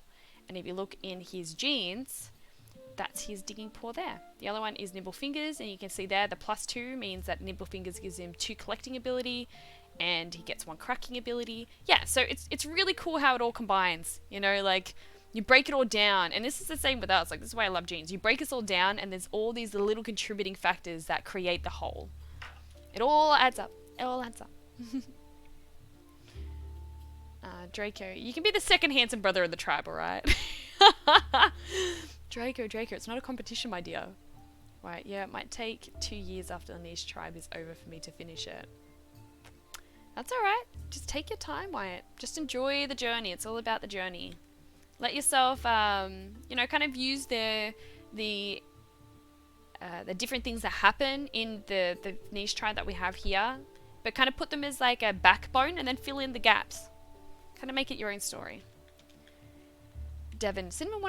And if you look in his genes, that's his digging paw there. The other one is Nimble Fingers, and you can see there the +2 means that Nimble Fingers gives him 2 collecting ability, and he gets 1 cracking ability. Yeah, so it's really cool how it all combines. You know, like, you break it all down, and this is the same with us. Like, this is why I love genes. You break us all down, and there's all these little contributing factors that create the whole. It all adds up. It all adds up. Draco, you can be the second handsome brother of the tribe, alright? Draco, it's not a competition, my dear. Right, yeah, it might take 2 years after the niche tribe is over for me to finish it. That's alright. Just take your time, Wyatt. Just enjoy the journey. It's all about the journey. Let yourself, you know, kind of use the different things that happen in the niche tribe that we have here, but kind of put them as like a backbone and then fill in the gaps. Kind of make it your own story. Devin, Cinnamon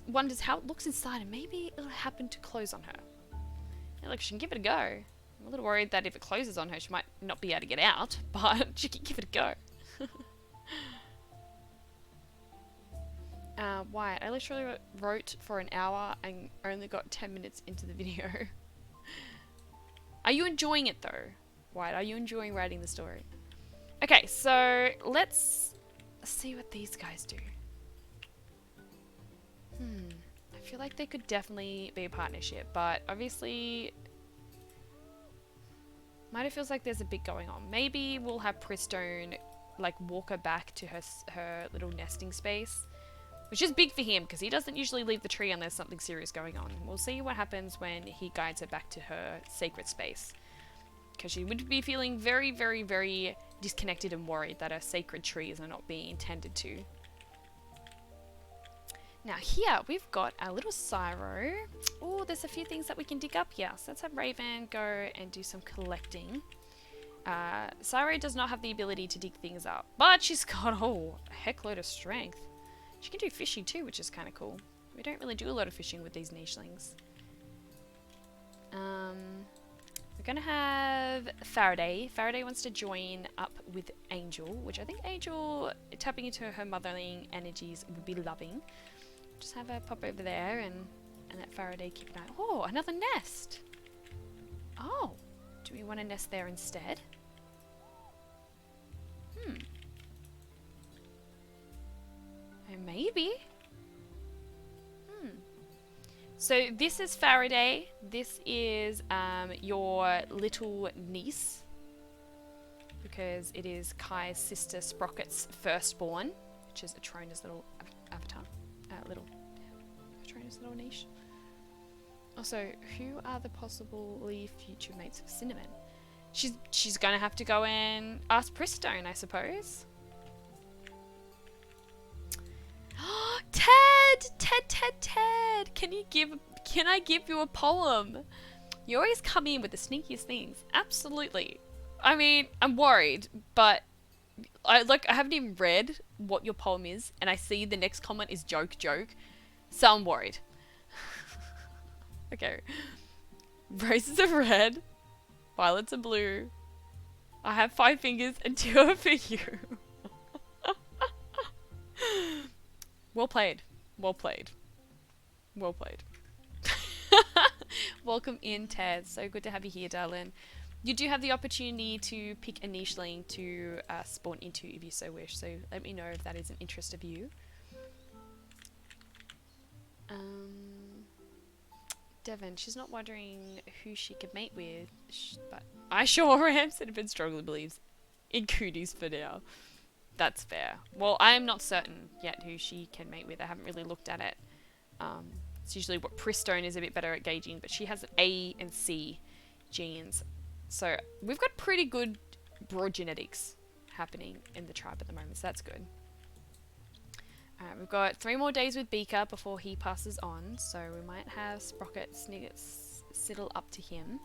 wonders how it looks inside and maybe it'll happen to close on her. Yeah, look, she can give it a go. I'm a little worried that if it closes on her, she might not be able to get out, but she can give it a go. Wyatt, I literally wrote for an hour and only got 10 minutes into the video. Are you enjoying it though? Wyatt, are you enjoying writing the story? Okay, so let's see what these guys do. I feel like they could definitely be a partnership, but obviously Mida feels like there's a bit going on. Maybe we'll have Pristone like walk her back to her little nesting space, which is big for him because he doesn't usually leave the tree unless something serious going on. We'll see what happens when he guides her back to her sacred space, because she would be feeling very, very, very disconnected and worried that her sacred trees are not being tended to. Now here we've got our little Syro. Oh, there's a few things that we can dig up here. So let's have Raven go and do some collecting. Syro does not have the ability to dig things up, but she's got, a heck load of strength. She can do fishing too, which is kind of cool. We don't really do a lot of fishing with these nichelings. We're going to have Faraday. Faraday wants to join up with Angel, which I think Angel, tapping into her motherling energies, would be loving. Just have her pop over there and let Faraday keep an eye. Oh, another nest! Oh, do we want to nest there instead? Maybe. So this is Faraday. This is your little niece, because it is Kai's sister Sprocket's firstborn, which is Atrona's little avatar, Atrona's little niche. Also, who are the possibly future mates of Cinnamon? She's gonna have to go and ask Pristone, I suppose. Ted! Can I give you a poem? You always come in with the sneakiest things. Absolutely. I mean, I'm worried, but I haven't even read what your poem is, and I see the next comment is joke. So I'm worried. Okay. Roses are red, violets are blue. I have 5 fingers and 2 are for you. Well played. Welcome in, Ted. So good to have you here, darling. You do have the opportunity to pick a nicheling to spawn into if you so wish, so let me know if that is an interest of you. Devon, she's not wondering who she could mate with, but I sure am. Cinnamon strongly believes in cooties for now. That's fair. Well, I am not certain yet who she can mate with. I haven't really looked at it. It's usually what Pristone is a bit better at gauging, but she has A and C genes. So we've got pretty good broad genetics happening in the tribe at the moment, so that's good. Alright, we've got 3 more days with Beaker before he passes on, so we might have Sprocket sidle up to him.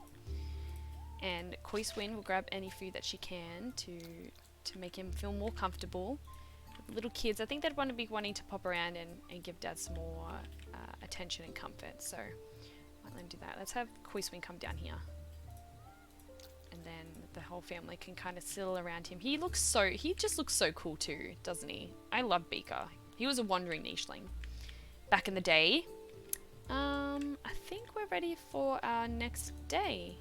And Coiswin will grab any food that she can to make him feel more comfortable. With little kids, I think they'd want to be wanting to pop around and give Dad some more attention and comfort, so might let him do that. Let's have Coiswin come down here. And then the whole family can kind of sidle around him. He just looks so cool too, doesn't he? I love Beaker. He was a wandering nicheling back in the day. I think we're ready for our next day.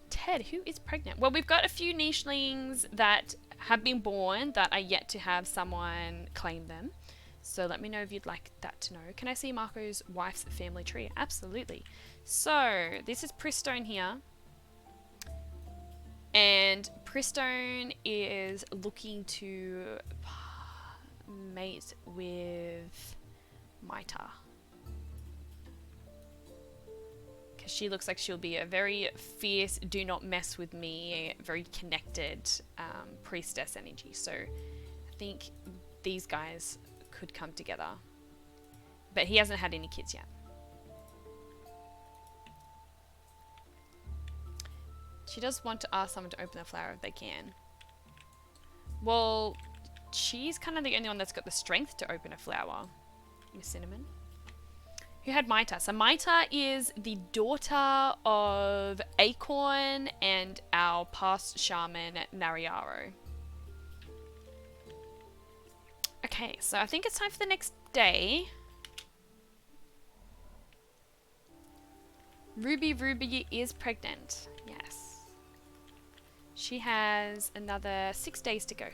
Ted, who is pregnant? Well, we've got a few nichelings that have been born that are yet to have someone claim them. So let me know if you'd like that to know. Can I see Marco's wife's family tree? Absolutely. So this is Pristone here. And Pristone is looking to mate with Maita. Because she looks like she'll be a very fierce, do not mess with me, very connected priestess energy. So I think these guys could come together. But he hasn't had any kids yet. She does want to ask someone to open the flower if they can. Well, she's kind of the only one that's got the strength to open a flower. Miss Cinnamon. Who had Maita? So Maita is the daughter of Acorn and our past shaman, Nariaro. Okay, so I think it's time for the next day. Ruby is pregnant. Yes. She has another 6 days to go.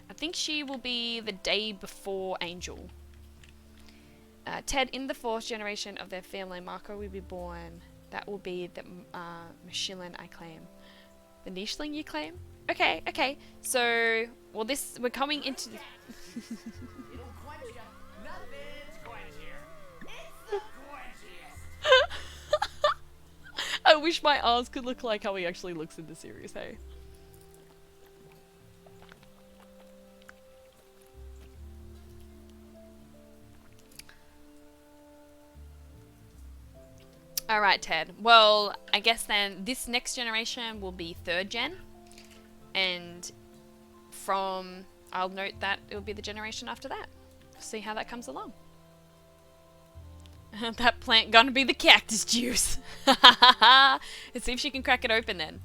I think she will be the day before Angel. Ted, in the 4th generation of their family, Marco will be born. That will be the Michelin I claim. The nicheling you claim? Okay. So, well, we're coming into... I wish my arms could look like how he actually looks in the series, hey? Alright, Ted. Well, I guess then this next generation will be 3rd gen. And I'll note that it will be the generation after that. See how that comes along. That plant gonna be the cactus juice. Let's see if she can crack it open then.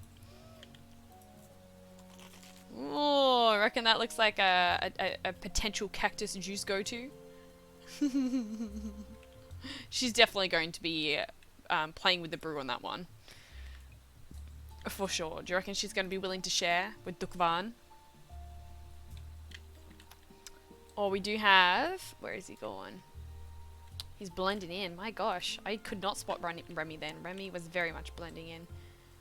Oh, I reckon that looks like a potential cactus juice go-to. She's definitely going to be playing with the brew on that one. For sure. Do you reckon she's going to be willing to share with Dukvan? Oh, we do have... Where is he going? He's blending in. My gosh. I could not spot Remy then. Remy was very much blending in.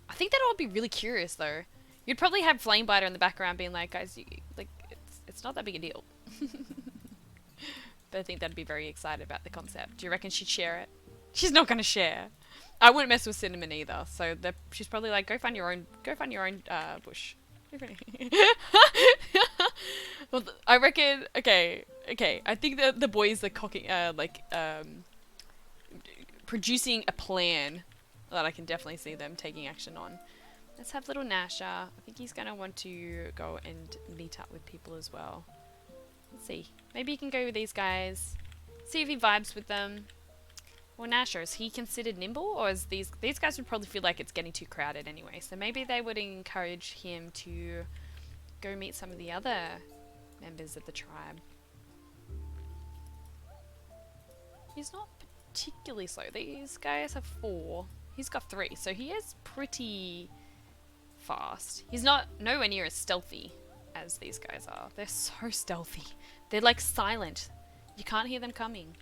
I think that I would be really curious though. You'd probably have Flamebiter in the background being like, guys, it's not that big a deal. But I think that'd be very excited about the concept. Do you reckon she'd share it? She's not gonna share. I wouldn't mess with Cinnamon either. So she's probably like, go find your own bush. Well, I reckon. Okay. I think that the boys are producing a plan that I can definitely see them taking action on. Let's have little Nasha. I think he's gonna want to go and meet up with people as well. Let's see. Maybe he can go with these guys. See if he vibes with them. Well, Nasha, is he considered nimble, or is these guys would probably feel like it's getting too crowded anyway? So maybe they would encourage him to go meet some of the other members of the tribe. He's not particularly slow. These guys have 4. He's got 3, so he is pretty fast. He's not nowhere near as stealthy as these guys are. They're so stealthy. They're like silent. You can't hear them coming.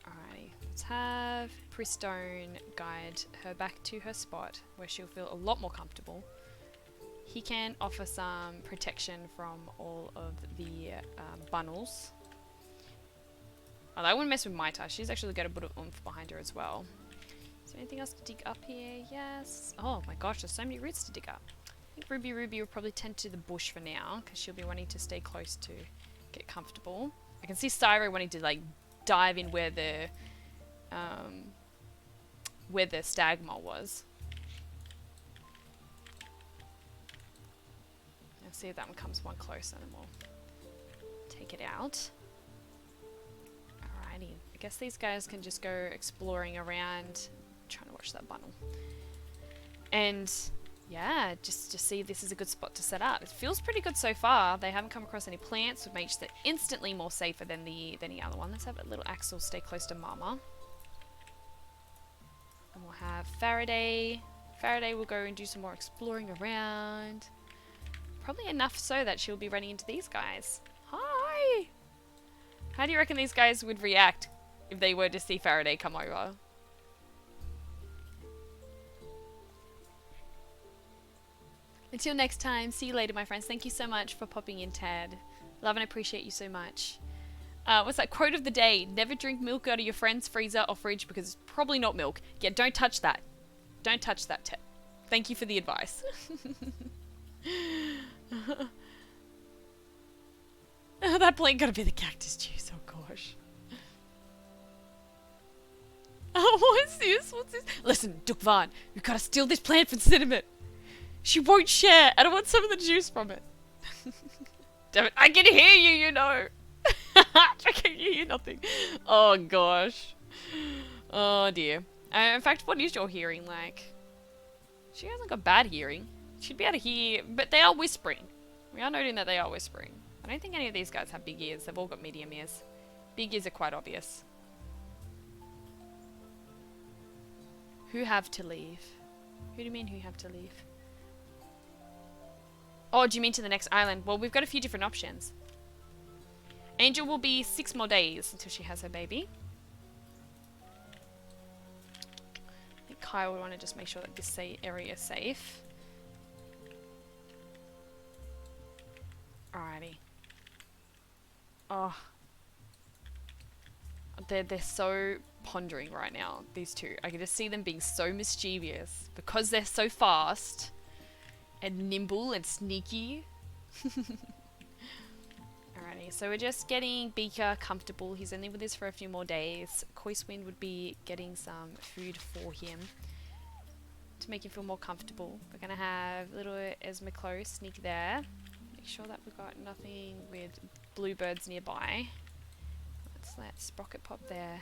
Alrighty, let's have Pristone guide her back to her spot where she'll feel a lot more comfortable. He can offer some protection from all of the bunnels. Oh, I wouldn't mess with Maita. She's actually got a bit of oomph behind her as well. Is there anything else to dig up here? Yes. Oh my gosh, there's so many roots to dig up. I think Ruby will probably tend to the bush for now, because she'll be wanting to stay close to get comfortable. I can see Syro wanting to like dive in where the stag mole was. Let's see if that one comes one closer, and then we'll take it out. Alrighty, I guess these guys can just go exploring around. I'm trying to watch that bundle. And yeah, just to see if this is a good spot to set up. It feels pretty good so far. They haven't come across any plants, which makes it instantly more safer than the other one. Let's have a little Axel stay close to Mama. And we'll have Faraday. Faraday will go and do some more exploring around. Probably enough so that she'll be running into these guys. Hi! How do you reckon these guys would react if they were to see Faraday come over? Until next time, see you later, my friends. Thank you so much for popping in, Tad. Love and appreciate you so much. What's that quote of the day? Never drink milk out of your friend's freezer or fridge because it's probably not milk. Yeah, don't touch that. Don't touch that, Ted. Thank you for the advice. Oh, that plant gotta be the cactus juice. Oh gosh. Oh, what's this? What's this? Listen, Dukvan, we gotta steal this plant from Cinnamon. She won't share, and I want some of the juice from it. Damn it, I can hear you, you know. I can hear you nothing. Oh gosh. Oh dear. In fact, what is your hearing like? She hasn't got bad hearing. She'd be able to hear, but they are whispering. We are noting that they are whispering. I don't think any of these guys have big ears. They've all got medium ears. Big ears are quite obvious. Who have to leave? Who do you mean who have to leave? Oh, do you mean to the next island? Well, we've got a few different options. Angel will be 6 more days until she has her baby. I think Kyle would want to just make sure that this area is safe. Alrighty. Oh. They're so pondering right now, these two. I can just see them being so mischievous because they're so fast and nimble and sneaky. Alrighty, so we're just getting Beaker comfortable. He's only with us for a few more days. Coiswind would be getting some food for him to make him feel more comfortable. We're going to have little Esmaclo sneak there. Make sure that we've got nothing with bluebirds nearby. Let's let Sprocket pop there.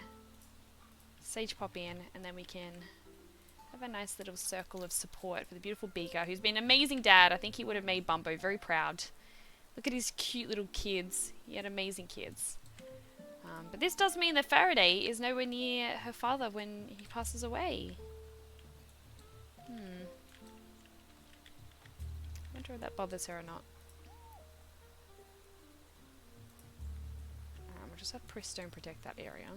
Sage pop in, and then we can have a nice little circle of support for the beautiful Beaker, who's been an amazing dad. I think he would have made Bumbo very proud. Look at his cute little kids. He had amazing kids. But this does mean that Faraday is nowhere near her father when he passes away. I wonder if that bothers her or not. just have Pristone protect that area.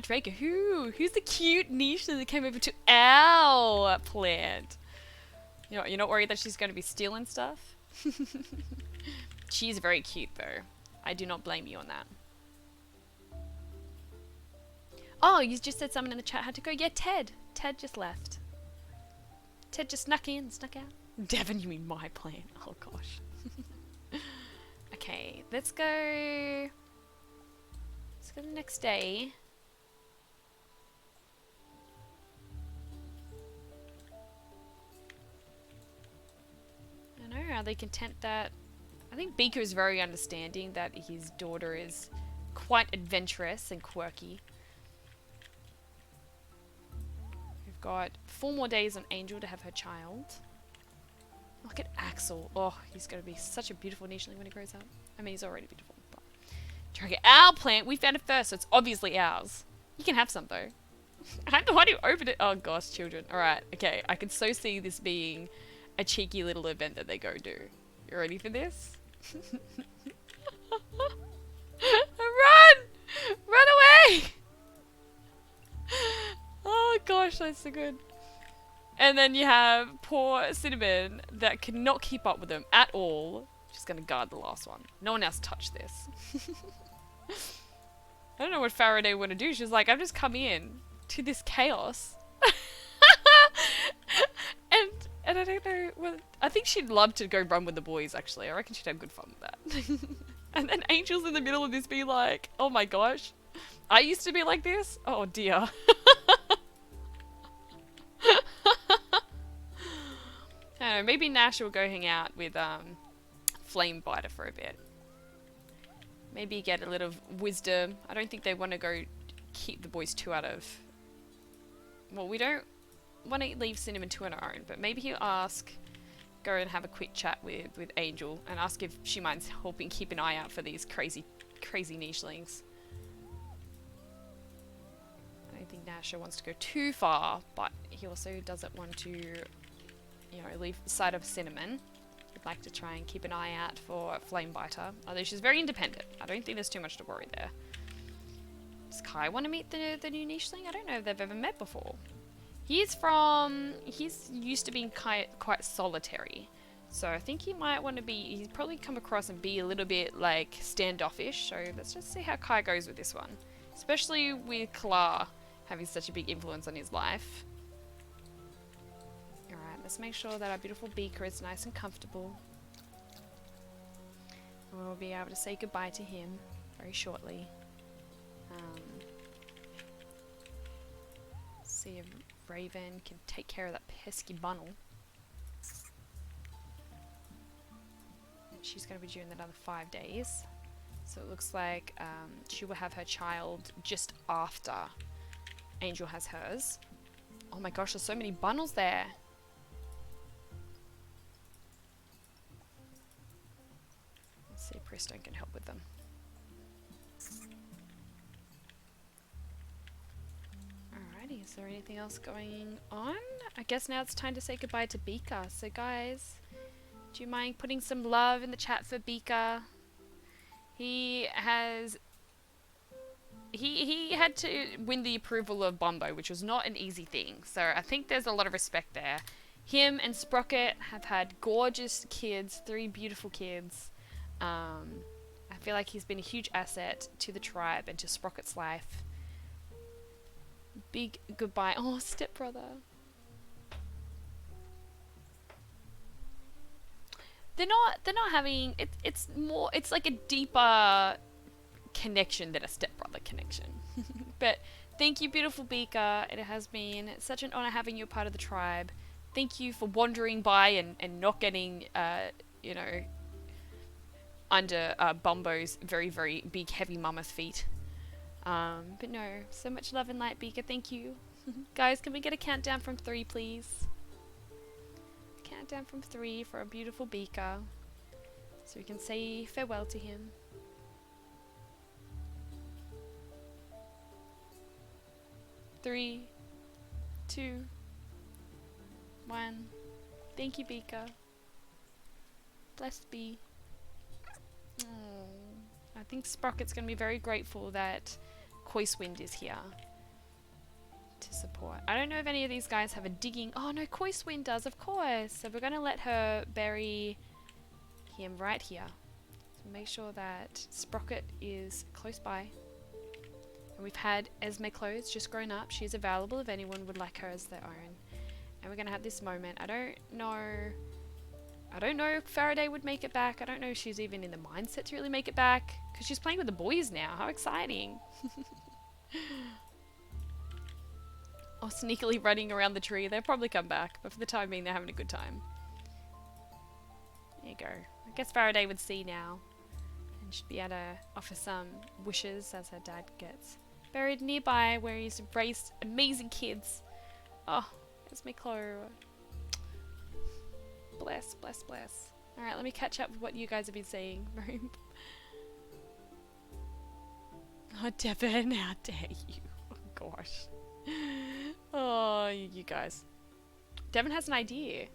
Draco, who's the cute niche that came over to our plant? You're not worried that she's going to be stealing stuff? She's very cute though. I do not blame you on that. Oh, you just said someone in the chat had to go. Yeah, Ted. Ted just left. Ted just snuck out. Devin, you mean my plant? Oh gosh. Okay, let's go the next day. I don't know, are they content that... I think Beaker is very understanding that his daughter is quite adventurous and quirky. We've got 4 more days on Angel to have her child. Look at Axel. Oh, he's going to be such a beautiful nicheling when he grows up. I mean, he's already beautiful. But trying to get our plant. We found it first, so it's obviously ours. You can have some, though. I'm the one who opened it. Oh, gosh, children. Alright, okay. I can so see this being a cheeky little event that they go do. You ready for this? Run! Run away! Oh, gosh, that's so good. And then you have poor Cinnamon that cannot keep up with them at all. She's going to guard the last one. No one else touched this. I don't know what Faraday would do. She's like, I've just come in to this chaos. and I don't know. Well, I think she'd love to go run with the boys, actually. I reckon she'd have good fun with that. And then Angel's in the middle of this being like, oh my gosh. I used to be like this? Oh dear. I don't know, maybe Nash will go hang out with Flame Biter for a bit. Maybe get a little wisdom. I don't think they want to go keep the boys too out of... Well, we don't want to leave Cinnamon too on her own, but maybe he'll go and have a quick chat with Angel and ask if she minds helping keep an eye out for these crazy nichelings. I don't think Nasha wants to go too far, but he also doesn't want to, leave sight of Cinnamon. He'd like to try and keep an eye out for Flamebiter, although she's very independent. I don't think there's too much to worry there. Does Kai want to meet the new nicheling? I don't know if they've ever met before. He's used to being quite solitary. So I think he might want to be, he's probably come across and be a little bit like standoffish. So let's just see how Kai goes with this one. Especially with Kala having such a big influence on his life. Alright, let's make sure that our beautiful Beaker is nice and comfortable. And we'll be able to say goodbye to him very shortly. See if Raven can take care of that pesky bundle. And she's going to be due in another 5 days. So it looks like she will have her child just after Angel has hers. Oh my gosh, there's so many bundles there. Let's see if Pristone can help with them. Alrighty, is there anything else going on? I guess now it's time to say goodbye to Beaker. So guys, do you mind putting some love in the chat for Beaker? He had to win the approval of Bumbo, which was not an easy thing. So I think there's a lot of respect there. Him and Sprocket have had gorgeous kids, 3 beautiful kids. I feel like he's been a huge asset to the tribe and to Sprocket's life. Big goodbye. Oh, stepbrother. They're not having it's more, it's like a deeper connection than a stepbrother connection. But thank you, beautiful Beaker. It has been such an honor having you a part of the tribe. Thank you for wandering by and not getting under Bumbo's very, very big heavy mammoth feet. But no, so much love and light, Beaker. Thank you. Guys, can we get a countdown from 3, please? Countdown from 3 for a beautiful Beaker, so we can say farewell to him. 3, 2, 1. Thank you, Beaker. Blessed be. Aww. I think Sprocket's going to be very grateful that Coiswind is here to support. I don't know if any of these guys have a digging. Oh no, Coiswind does, of course. So we're going to let her bury him right here. So make sure that Sprocket is close by. And we've had Esme clothes just grown up. She's available if anyone would like her as their own. And we're going to have this moment. I don't know if Faraday would make it back. I don't know if she's even in the mindset to really make it back. Because she's playing with the boys now. How exciting. Or sneakily running around the tree. They'll probably come back. But for the time being, they're having a good time. There you go. I guess Faraday would see now. And should be able to offer some wishes as her dad gets buried nearby where he's raised amazing kids. Oh, there's my Chloe. Bless, bless, bless. Alright, let me catch up with what you guys have been saying. Oh, Devin, how dare you? Oh, gosh. Oh, you guys. Devin has an idea.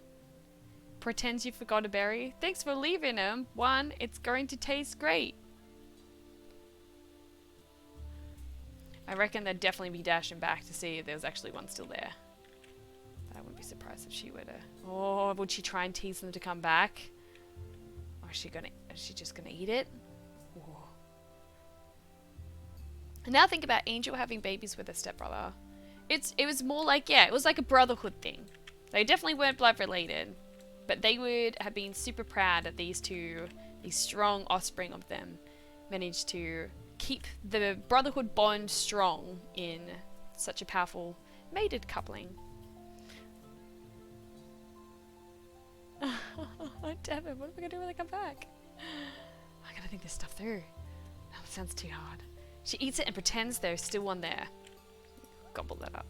Pretends you forgot a berry. Thanks for leaving him. One, it's going to taste great. I reckon they'd definitely be dashing back to see if there's actually one still there. I wouldn't be surprised if she were to... Oh, would she try and tease them to come back? Or is she just gonna eat it? Ooh. And now think about Angel having babies with her stepbrother. It was more like, yeah, it was like a brotherhood thing. They definitely weren't blood related. But they would have been super proud that these strong offspring of them, managed to keep the brotherhood bond strong in such a powerful mated coupling. Oh, Devin, what am I going to do when I come back? I gotta think this stuff through. That sounds too hard. She eats it and pretends there's still one there. Gobble that up.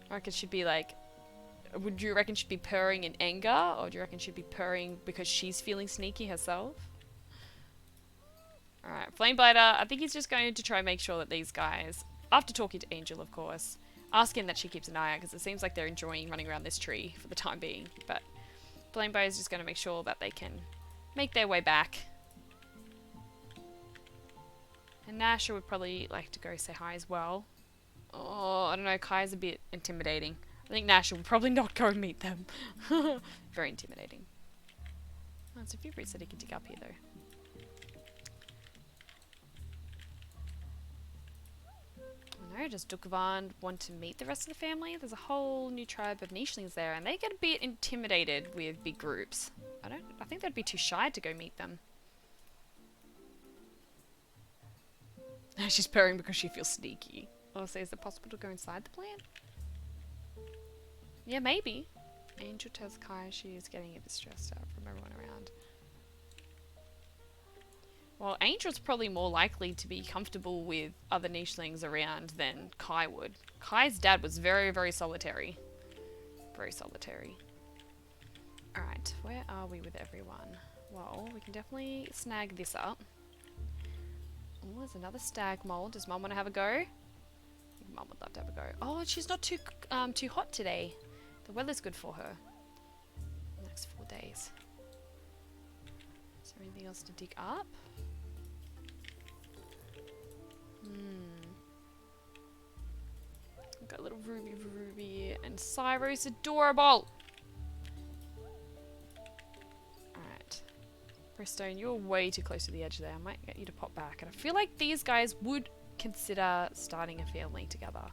I reckon she'd be like... Would you reckon she'd be purring in anger? Or do you reckon she'd be purring because she's feeling sneaky herself? Alright, Flameblader, I think he's just going to try and make sure that these guys, after talking to Angel of course, asking that she keeps an eye out because it seems like they're enjoying running around this tree for the time being. But Flameblader is just going to make sure that they can make their way back. And Nasha would probably like to go say hi as well. Oh, I don't know, Kai's a bit intimidating. I think Nasha will probably not go and meet them. Very intimidating. Oh, there's a few roots that he can dig up here though. I don't know, does Dukavan want to meet the rest of the family? There's a whole new tribe of nichlings there and they get a bit intimidated with big groups. I think they'd be too shy to go meet them. She's purring because she feels sneaky. Oh, so is it possible to go inside the plant? Yeah, maybe. Angel tells Kai she is getting a bit stressed out from everyone around. Well, Angel's probably more likely to be comfortable with other nichlings around than Kai would. Kai's dad was very, very solitary. Very solitary. Alright, where are we with everyone? Well, we can definitely snag this up. Oh, there's another stag mole. Does Mum want to have a go? Mum would love to have a go. Oh, she's not too hot today. The weather's good for her. The next 4 days. Is there anything else to dig up? We've got little Ruby, and Cyro's adorable. Alright. Bristone, you're way too close to the edge there. I might get you to pop back. And I feel like these guys would consider starting a family together.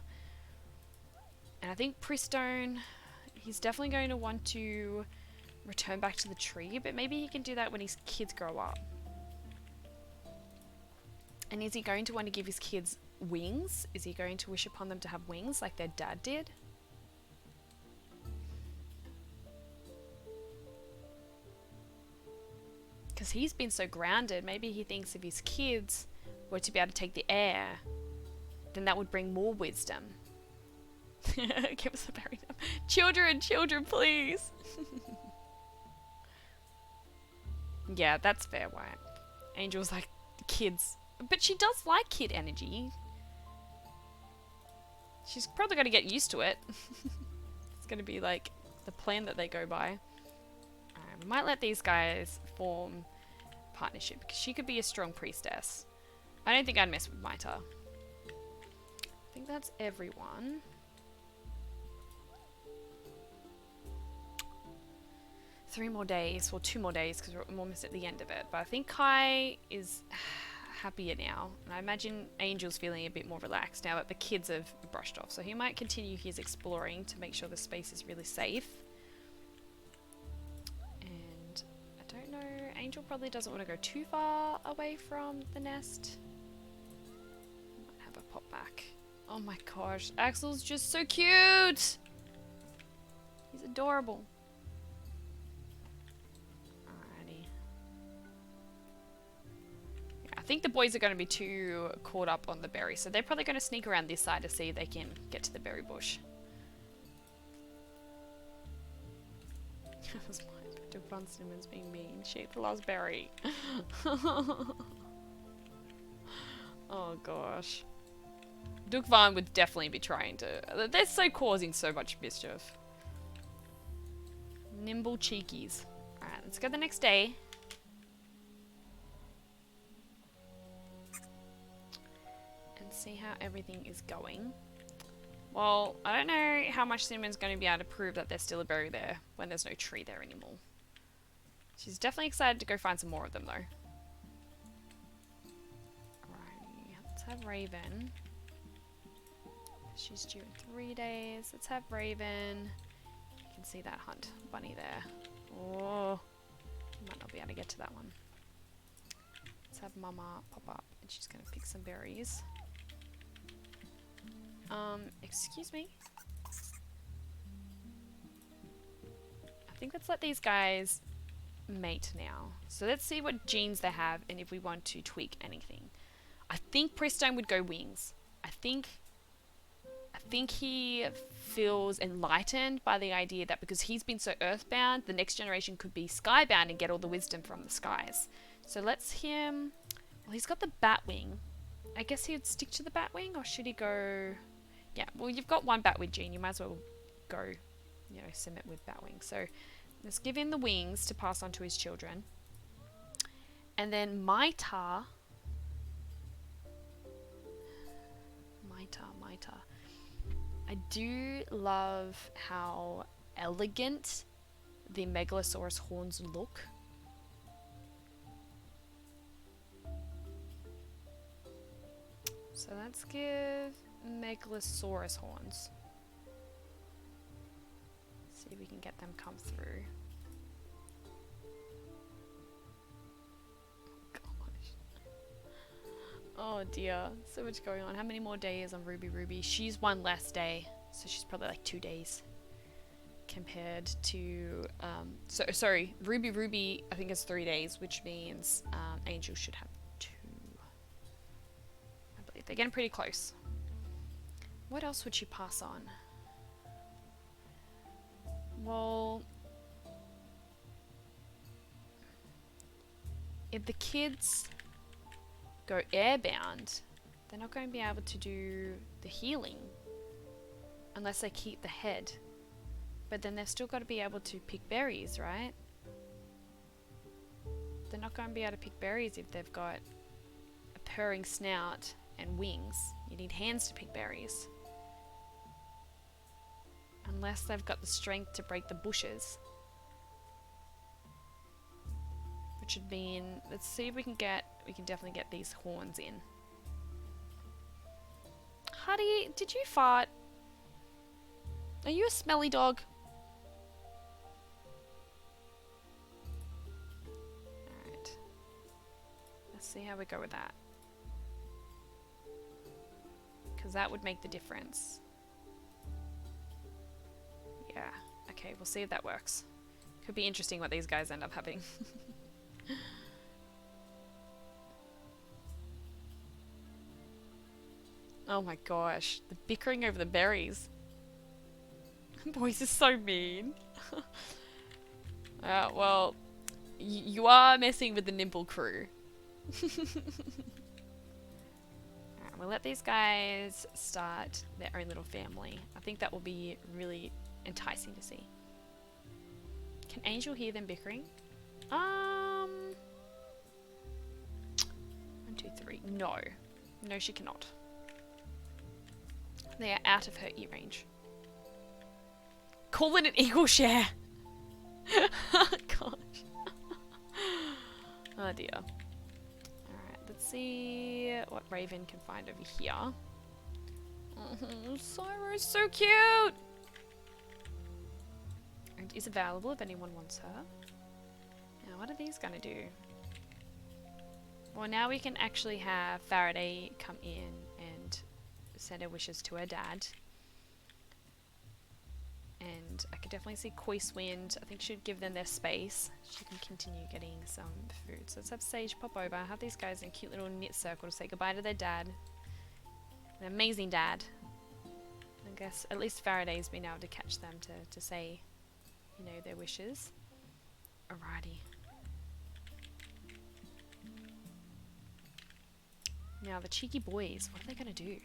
And I think Pristone, he's definitely going to want to return back to the tree, but maybe he can do that when his kids grow up. And is he going to want to give his kids wings? Is he going to wish upon them to have wings like their dad did? Because he's been so grounded, maybe he thinks if his kids were to be able to take the air, then that would bring more wisdom. Give us a berry. Children, children, please. Yeah, that's fair, Wyatt. Angel's like, kids. But she does like kid energy. She's probably going to get used to it. It's going to be like the plan that they go by. We might let these guys form partnership because she could be a strong priestess. I don't think I'd mess with Maita. I think that's everyone. 3 more days, or 2 more days because we're almost at the end of it. But I think Kai is happier now. And I imagine Angel's feeling a bit more relaxed now that the kids have brushed off. So he might continue his exploring to make sure the space is really safe. And I don't know, Angel probably doesn't want to go too far away from the nest. Might have a pop back. Oh my gosh, Axel's just so cute! He's adorable. I think the boys are going to be too caught up on the berry, so they're probably going to sneak around this side to see if they can get to the berry bush. That was mine, but Devon Cinnamons being mean. She ate the last berry. Oh gosh. Dukvan would definitely be trying to... They're so causing so much mischief. Nimble cheekies. Alright, let's go the next day. See how everything is going. Well, I don't know how much Cinnamon's going to be able to prove that there's still a berry there when there's no tree there anymore. She's definitely excited to go find some more of them though. Alrighty, let's have Raven. She's due in 3 days. Let's have Raven. You can see that hunt bunny there. Oh, might not be able to get to that one. Let's have Mama pop up and she's going to pick some berries. Excuse me. I think let's let these guys mate now. So let's see what genes they have and if we want to tweak anything. I think Pristone would go wings. I think he feels enlightened by the idea that because he's been so earthbound, the next generation could be skybound and get all the wisdom from the skies. So let's him... Well, he's got the bat wing. I guess he would stick to the bat wing, or should he go... Yeah, well, you've got one bat wing gene. You might as well go, you know, submit with bat wing. So let's give him the wings to pass on to his children. And then Maita. I do love how elegant the Megalosaurus horns look. So let's give Megalosaurus horns. See if we can get them come through. Oh dear, so much going on. How many more days on Ruby? She's one less day, so she's probably like 2 days compared to sorry, Ruby I think is 3 days, which means Angel should have 2. I believe they're getting pretty close. What else would she pass on? Well, if the kids go airbound, they're not going to be able to do the healing unless they keep the head. But then they've still got to be able to pick berries, right? They're not going to be able to pick berries if they've got a purring snout and wings. You need hands to pick berries. Unless they've got the strength to break the bushes. Which would mean, let's see if we can definitely get these horns in. Huddy, did you fart? Are you a smelly dog? Alright. Let's see how we go with that. Because that would make the difference. Yeah. Okay, we'll see if that works. Could be interesting what these guys end up having. Oh my gosh, the bickering over the berries. Boys are so mean. Well, you are messing with the Nimble crew. Alright, we'll let these guys start their own little family. I think that will be really enticing to see. Can Angel hear them bickering? One, two, three. No. No, she cannot. They are out of her ear range. Call it an eagle share! Oh, gosh. Oh, dear. Alright, let's see what Raven can find over here. Oh, Cyro's so cute! And is available if anyone wants her. Now, what are these gonna do? Well, now we can actually have Faraday come in and send her wishes to her dad. And I could definitely see Coiswind. I think she'd give them their space. She can continue getting some food. So let's have Sage pop over. Have these guys in a cute little knit circle to say goodbye to their dad. An amazing dad. I guess at least Faraday's been able to catch them to say, you know, their wishes. Alrighty. Now the cheeky boys, what are they going to do?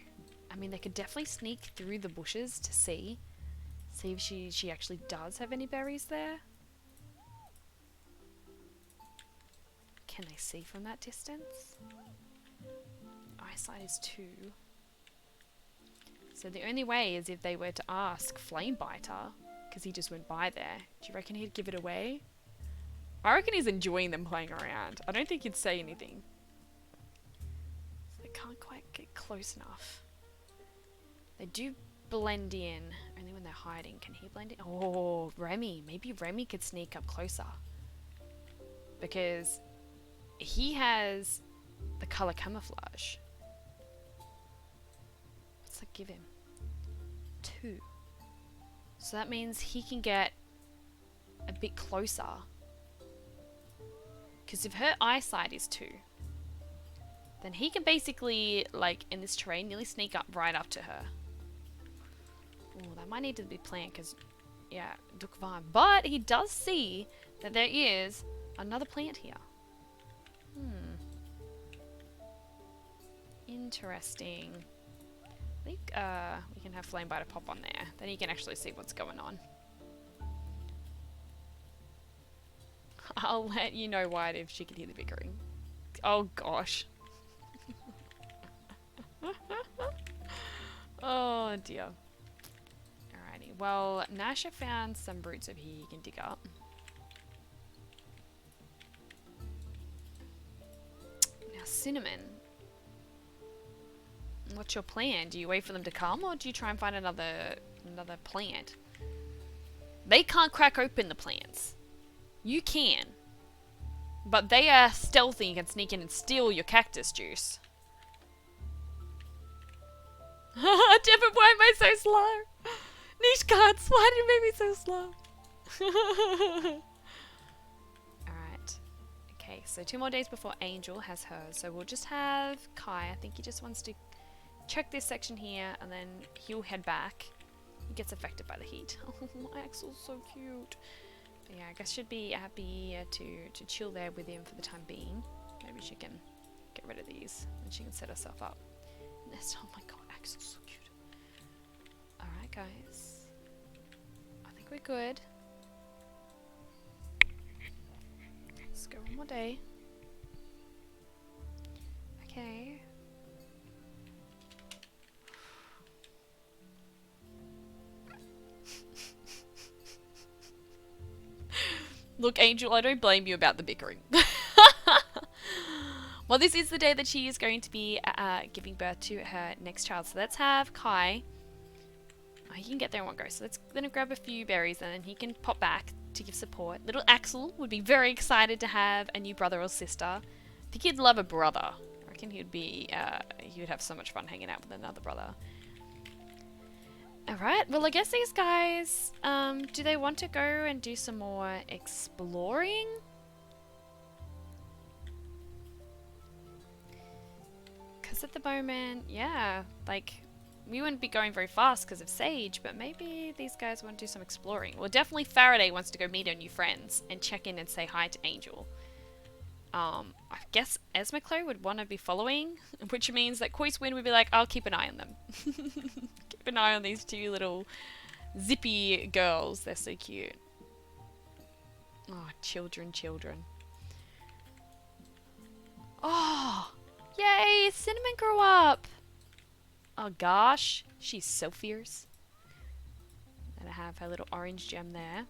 I mean, they could definitely sneak through the bushes to see if she actually does have any berries there. Can they see from that distance? Eyesight is 2. So the only way is if they were to ask Flamebiter, because he just went by there. Do you reckon he'd give it away? I reckon he's enjoying them playing around. I don't think he'd say anything. So they can't quite get close enough. They do blend in, only when they're hiding. Can he blend in? Oh, Remy. Maybe Remy could sneak up closer. Because he has the colour camouflage. What's that give him? 2. So that means he can get a bit closer. Because if her eyesight is 2, then he can basically, like, in this terrain, nearly sneak up right up to her. Oh, that might need to be planned because, yeah, Dukvan. But he does see that there is another plant here. Interesting. I think we can have Flamebiter pop on there. Then you can actually see what's going on. I'll let you know, White, if she can hear the bickering. Oh, gosh. Oh, dear. Alrighty. Well, Nasha found some roots over here you can dig up. Now, Cinnamon. What's your plan? Do you wait for them to come, or do you try and find another plant? They can't crack open the plants. You can. But they are stealthy and can sneak in and steal your cactus juice. Devin, why am I so slow? Niche cards, why did you make me so slow? Alright. Okay, so 2 more days before Angel has hers. So we'll just have Kai. I think he just wants to check this section here, and then he'll head back. He gets affected by the heat. Oh, my Axel's so cute. But yeah, I guess she'd be happy to chill there with him for the time being. Maybe she can get rid of these, and she can set herself up. Nest, oh my god, Axel's so cute. Alright, guys. I think we're good. Let's go one more day. Okay. Look, Angel, I don't blame you about the bickering. Well, this is the day that she is going to be giving birth to her next child. So let's have Kai. Oh, he can get there in one go. So let's then grab a few berries and then he can pop back to give support. Little Axel would be very excited to have a new brother or sister. I think he'd love a brother. I reckon he'd be, he would have so much fun hanging out with another brother. Alright, well I guess these guys, do they want to go and do some more exploring? Because at the moment, yeah, like, we wouldn't be going very fast because of Sage, but maybe these guys want to do some exploring. Well, definitely Faraday wants to go meet her new friends and check in and say hi to Angel. I guess Esmaclo would want to be following, which means that Coiswind would be like, I'll keep an eye on them. Keep an eye on these 2 little zippy girls. They're so cute. Oh, children. Oh, Yay, Cinnamon grew up. Oh gosh, she's so fierce. And I have her little orange gem there.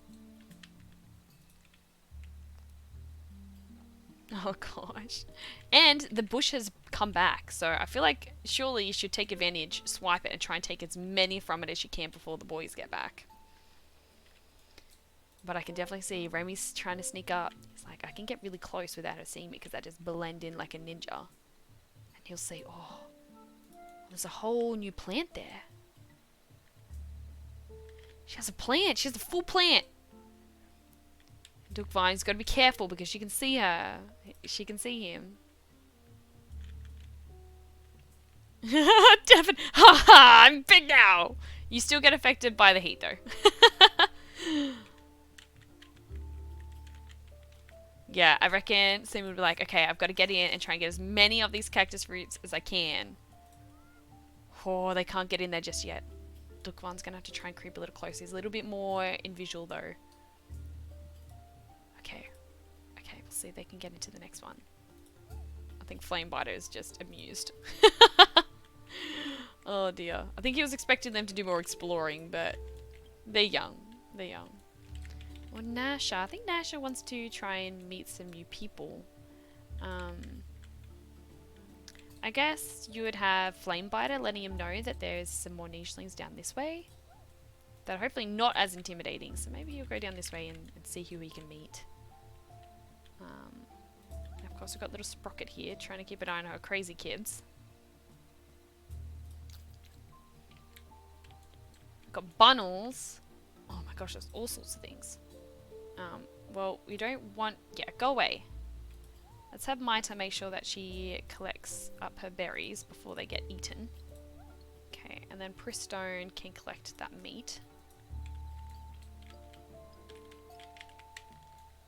Oh gosh. And the bush has come back, so I feel like surely you should take advantage, swipe it, and try and take as many from it as you can before the boys get back. But I can definitely see Remy's trying to sneak up. He's like, I can get really close without her seeing me because I just blend in like a ninja. And he'll say, oh, there's a whole new plant there. She has a plant. She has a full plant. Duke Vine's got to be careful because she can see her. She can see him. Devin, haha, I'm big now. You still get affected by the heat though. Yeah, I reckon Sim would be like, okay, I've got to get in and try and get as many of these cactus fruits as I can. Oh, they can't get in there just yet. Dukvan's going to have to try and creep a little closer. He's a little bit more in visual though. Okay. Okay, we'll see if they can get into the next one. I think Flamebiter is just amused. Oh dear. I think he was expecting them to do more exploring, but they're young. They're young. Or Nasha. I think Nasha wants to try and meet some new people. I guess you would have Flamebiter letting him know that there's some more nichlings down this way. That are hopefully not as intimidating. So maybe he'll go down this way and see who he can meet. Of course we've got little Sprocket here trying to keep an eye on her crazy kids. We've got Bunnels. Oh my gosh, there's all sorts of things. Well, we don't want... Yeah, go away. Let's have Maita make sure that she collects up her berries before they get eaten. Okay, and then Pristone can collect that meat.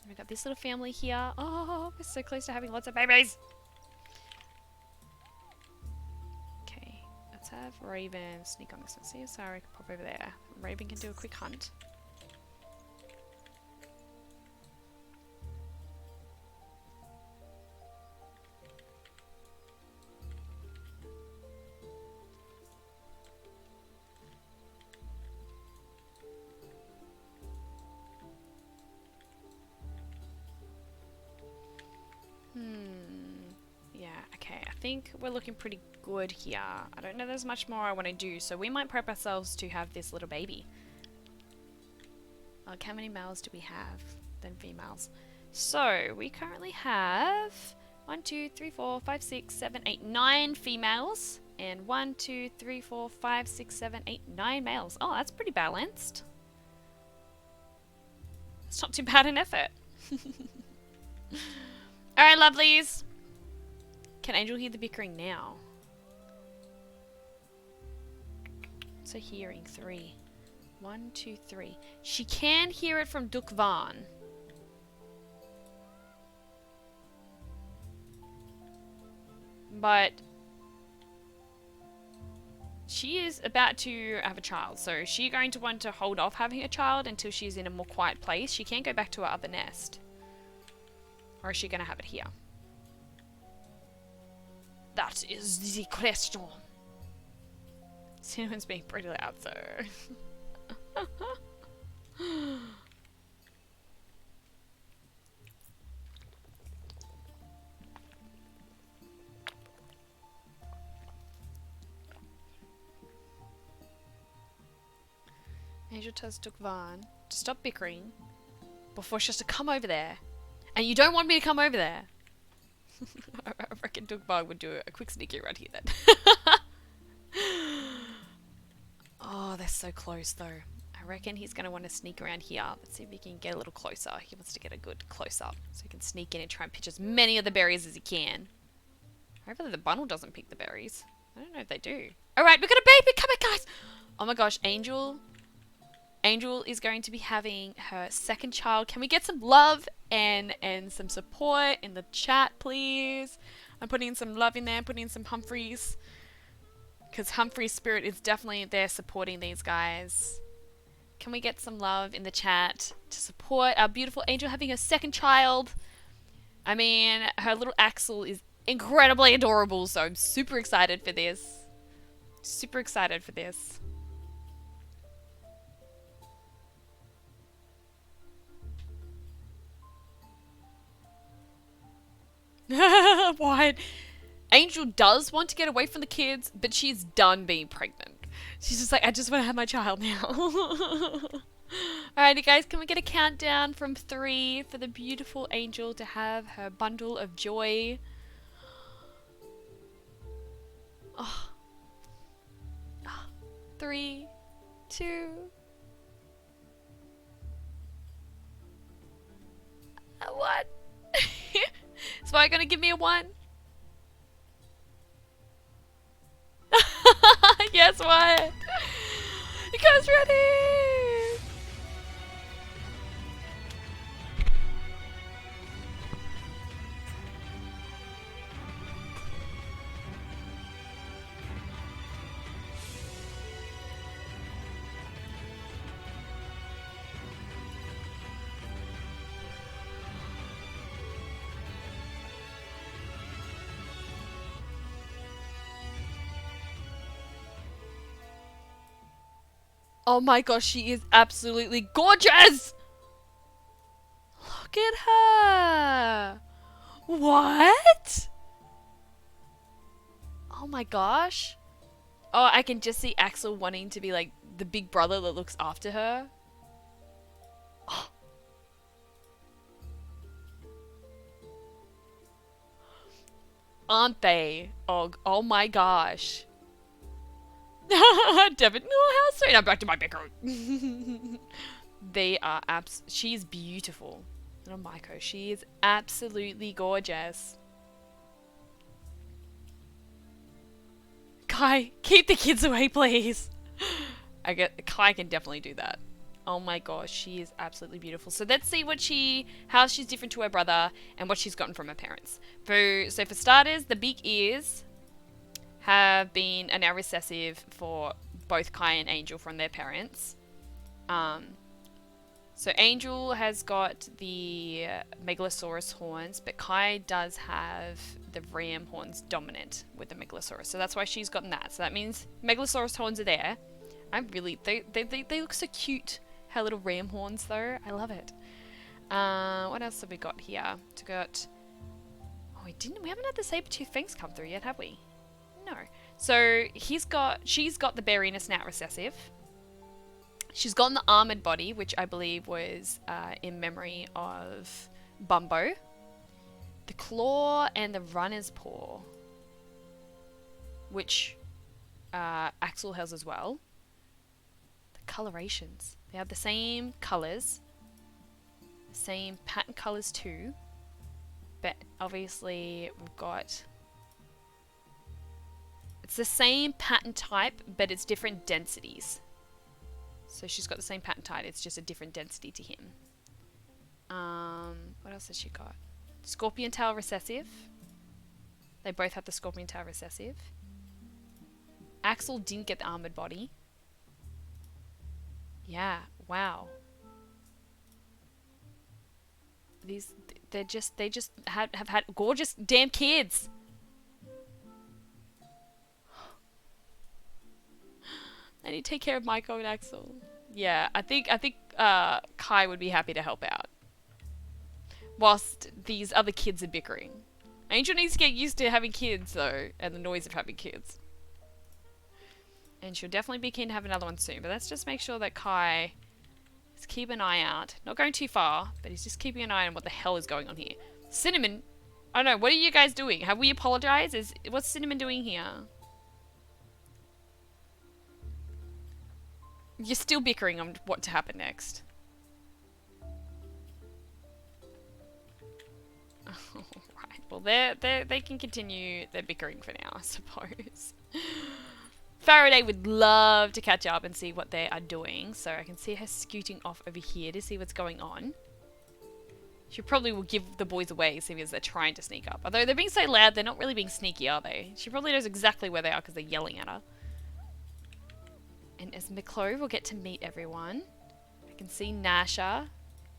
We've got this little family here. Oh, we're so close to having lots of babies. Okay, let's have Raven sneak on this one. See if Sarah can pop over there. Raven can do a quick hunt. Yeah, okay. I think we're looking pretty good here. I don't know there's much more I want to do, so we might prep ourselves to have this little baby. Like, how many males do we have than females? So, we currently have 1, 2, 3, 4, 5, 6, 7, 8, 9 females. And 1, 2, 3, 4, 5, 6, 7, 8, 9 males. Oh, that's pretty balanced. It's not too bad an effort. Alright, lovelies. Can Angel hear the bickering now? So hearing 3. 1, 2, 3. She can hear it from Dukvan. But she is about to have a child, so she's going to want to hold off having a child until she's in a more quiet place. She can't go back to her other nest. Or is she going to have it here? That is the question. Cinnamon's being pretty loud, so... Angel tells Dukvan to stop bickering before she has to come over there. And you don't want me to come over there. I reckon Dukvan would do a quick sneaky around here then. Oh, they're so close though. I reckon he's going to want to sneak around here. Let's see if he can get a little closer. He wants to get a good close-up so he can sneak in and try and pitch as many of the berries as he can. Hopefully the bundle doesn't pick the berries. I don't know if they do. Alright, we've got a baby! Come on, guys! Oh my gosh, Angel is going to be having her second child. Can we get some love and some support in the chat, please? I'm putting in some love in there, putting in some Humphreys. Because Humphrey's spirit is definitely there supporting these guys. Can we get some love in the chat to support our beautiful Angel having her second child? I mean, her little Axel is incredibly adorable. So I'm super excited for this. Super excited for this. What? Angel does want to get away from the kids, but she's done being pregnant. She's just like, I just want to have my child now. Alrighty, guys, can we get a countdown from 3 for the beautiful Angel to have her bundle of joy? Oh. 3, 2. What? Is Why gonna give me a 1? Yes, what? You guys ready? Oh my gosh, she is absolutely gorgeous! Look at her! What? Oh my gosh. Oh, I can just see Axel wanting to be like the big brother that looks after her. Oh. Aren't they? Oh my gosh. Devin, oh, how sweet. I'm back to my bedroom. They are she's beautiful. Little Maiko, she is absolutely gorgeous. Kai, keep the kids away, please. Kai can definitely do that. Oh my gosh, she is absolutely beautiful. So let's see how she's different to her brother and what she's gotten from her parents. So for starters, the big ears are now recessive for both Kai and Angel from their parents. So Angel has got the Megalosaurus horns, but Kai does have the ram horns dominant with the Megalosaurus. So that's why she's gotten that. So that means Megalosaurus horns are there. They look so cute. Her little ram horns though. I love it. What else have we got here? Oh, we haven't had the saber-tooth fangs come through yet, have we? No. So she's got the Berrina snout recessive. She's gotten the armored body, which I believe was in memory of Bumbo. The claw and the runner's paw, which Axel has as well. The colorations. They have the same colours. The same pattern colours too. But obviously we've got... It's the same pattern type, but it's different densities. So she's got the same pattern type, it's just a different density to him. What else has she got? Scorpion tail recessive. They both have the scorpion tail recessive. Axel didn't get the armored body. Yeah, wow. They just have had gorgeous damn kids. I need to take care of Maiko and Axel. Yeah, I think Kai would be happy to help out. Whilst these other kids are bickering. Angel needs to get used to having kids though, and the noise of having kids. And she'll definitely be keen to have another one soon, but let's just make sure that Kai is keeping an eye out. Not going too far, but he's just keeping an eye on what the hell is going on here. Cinnamon, I don't know, what are you guys doing? Have we apologized? What's Cinnamon doing here? You're still bickering on what to happen next. Alright, well they can continue their bickering for now, I suppose. Faraday would love to catch up and see what they are doing, so I can see her scooting off over here to see what's going on. She probably will give the boys away because they're trying to sneak up. Although they're being so loud, they're not really being sneaky, are they? She probably knows exactly where they are because they're yelling at her. And as McClove will get to meet everyone, I can see Nasha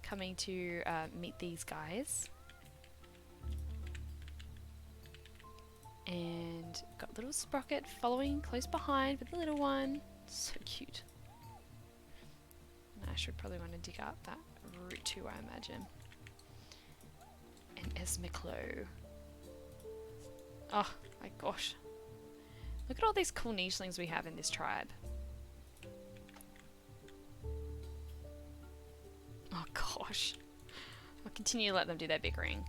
coming to meet these guys. And got little Sprocket following close behind with the little one. So cute. And I should probably want to dig up that root too, I imagine. And Esmiclo. Oh my gosh. Look at all these cool nichlings we have in this tribe. Oh gosh. I'll continue to let them do their bickering.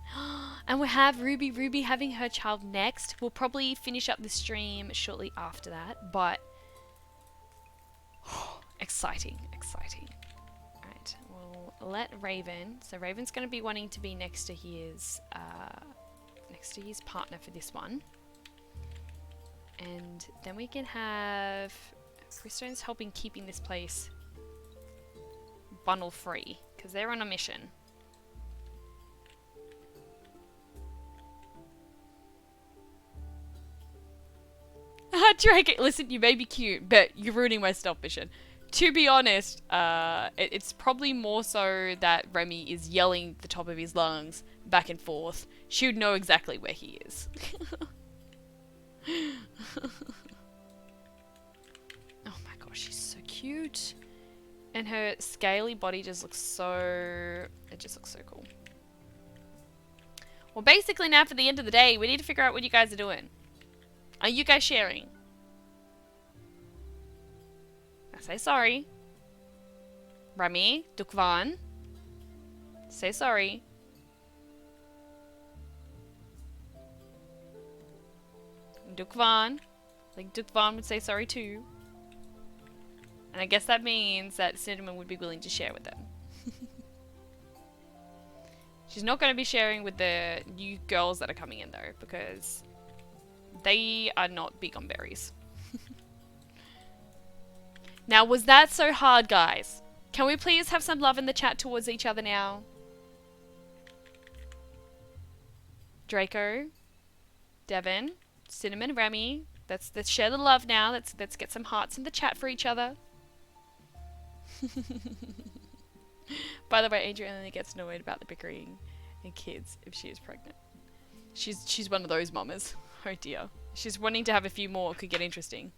And we have Ruby having her child next. We'll probably finish up the stream shortly after that, but exciting, exciting. Alright, we'll let Raven. So Raven's going to be wanting to be next to his partner for this one. And then we can have Christone's helping keeping this place bundle free because they're on a mission. Drake, listen, you may be cute, but you're ruining my stealth mission. To be honest, it's probably more so that Remy is yelling at the top of his lungs back and forth. She would know exactly where he is. Oh my gosh, she's so cute. And her scaly body just looks so... It just looks so cool. Well, basically now for the end of the day, we need to figure out what you guys are doing. Are you guys sharing? I say sorry. Remy, Dukvan. Say sorry. Dukvan. I think Dukvan would say sorry too. And I guess that means that Cinnamon would be willing to share with them. She's not going to be sharing with the new girls that are coming in though, because they are not big on berries. Now, was that so hard, guys? Can we please have some love in the chat towards each other now? Draco, Devin, Cinnamon, Remy. Let's share the love now. Let's get some hearts in the chat for each other. By the way, Adrian only gets annoyed about the bickering and kids if she is pregnant. She's one of those mamas. Oh dear. She's wanting to have a few more. It could get interesting.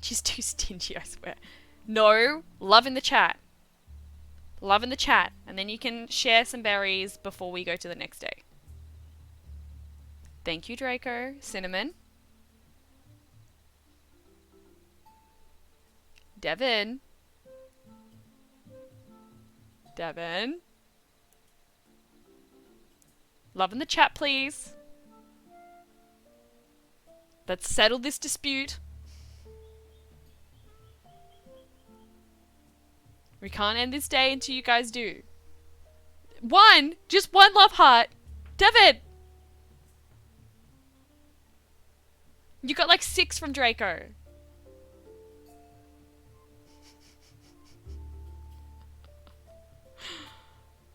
She's too stingy, I swear. No, love in the chat. Love in the chat. And then you can share some berries before we go to the next day. Thank you, Draco. Cinnamon. Devin. Devin. Love in the chat, please. Let's settle this dispute. We can't end this day until you guys do. Just one love heart. Devin! You got like 6 from Draco.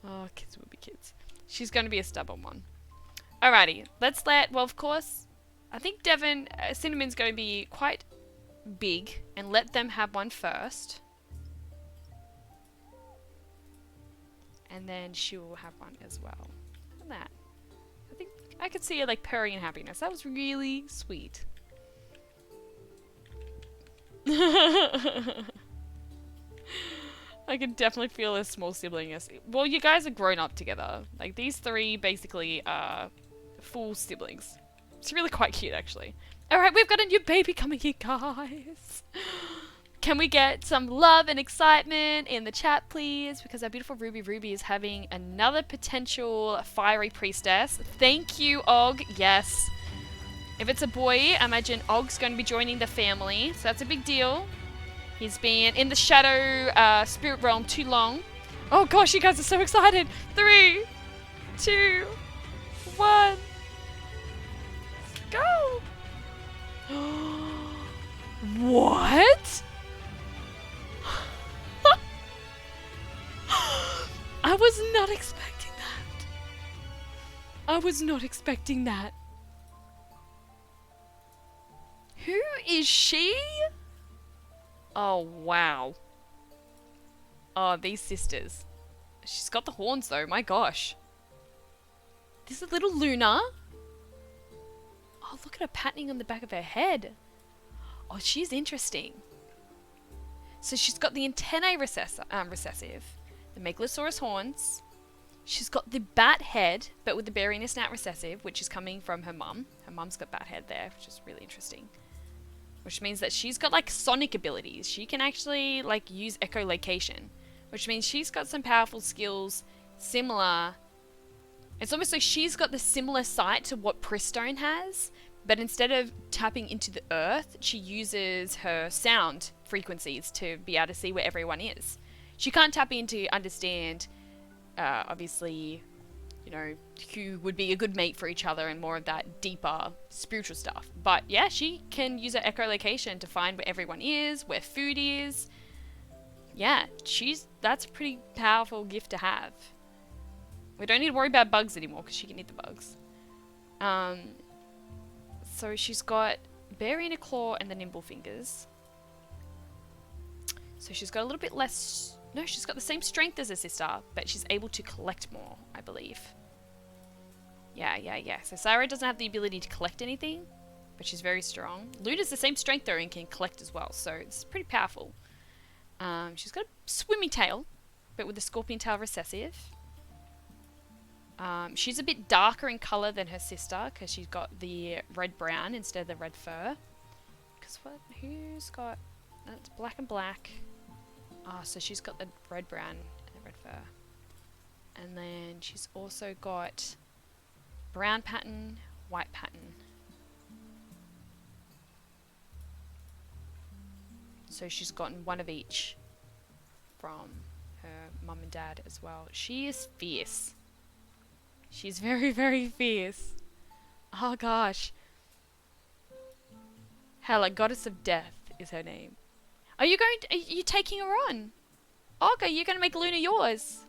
Oh, kids will be kids. She's going to be a stubborn one. Alrighty, let's well, of course, I think Devin, Cinnamon's going to be quite big, and let them have one first. And then she will have one as well. Look at that. I think I could see her like purring in happiness. That was really sweet. I can definitely feel a small siblingness. Well, you guys are grown up together. Like, these 3 basically are full siblings. It's really quite cute, actually. Alright, we've got a new baby coming here, guys. Can we get some love and excitement in the chat, please? Because our beautiful Ruby is having another potential fiery priestess. Thank you, Og. Yes. If it's a boy, I imagine Og's going to be joining the family. So that's a big deal. He's been in the shadow spirit realm too long. Oh gosh, you guys are so excited. 3, 2, 1. Go. What? I was not expecting that. I was not expecting that. Who is she? Oh, wow. Oh, these sisters. She's got the horns, though. My gosh. This is little Luna. Oh, look at her patterning on the back of her head. Oh, she's interesting. So she's got the antennae recessive, the Megalosaurus horns. She's got the bat head, but with the berry snout recessive, which is coming from her mum. Her mum's got bat head there, which is really interesting. Which means that she's got like sonic abilities. She can actually like use echolocation, which means she's got some powerful skills similar. It's almost like she's got the similar sight to what Pristone has, but instead of tapping into the earth, she uses her sound frequencies to be able to see where everyone is. She can't tap in to understand, obviously, you know, who would be a good mate for each other and more of that deeper spiritual stuff. But yeah, she can use her echolocation to find where everyone is, where food is. Yeah, that's a pretty powerful gift to have. We don't need to worry about bugs anymore because she can eat the bugs. So she's got berry in a claw and the nimble fingers. So she's got a little bit less... No, she's got the same strength as her sister, but she's able to collect more, I believe. Yeah. So Sarah doesn't have the ability to collect anything, but she's very strong. Luna's the same strength though and can collect as well, so it's pretty powerful. She's got a swimmy tail, but with the scorpion tail recessive. She's a bit darker in colour than her sister because she's got the red-brown instead of the red fur. Because who's got... That's black and black. So she's got the red-brown and the red fur. And then she's also got brown pattern, white pattern. So she's gotten one of each from her mum and dad as well. She is fierce. She's very, very fierce. Oh gosh. Hela, goddess of death is her name. Are you taking her on? Okay, you're going to make Luna yours.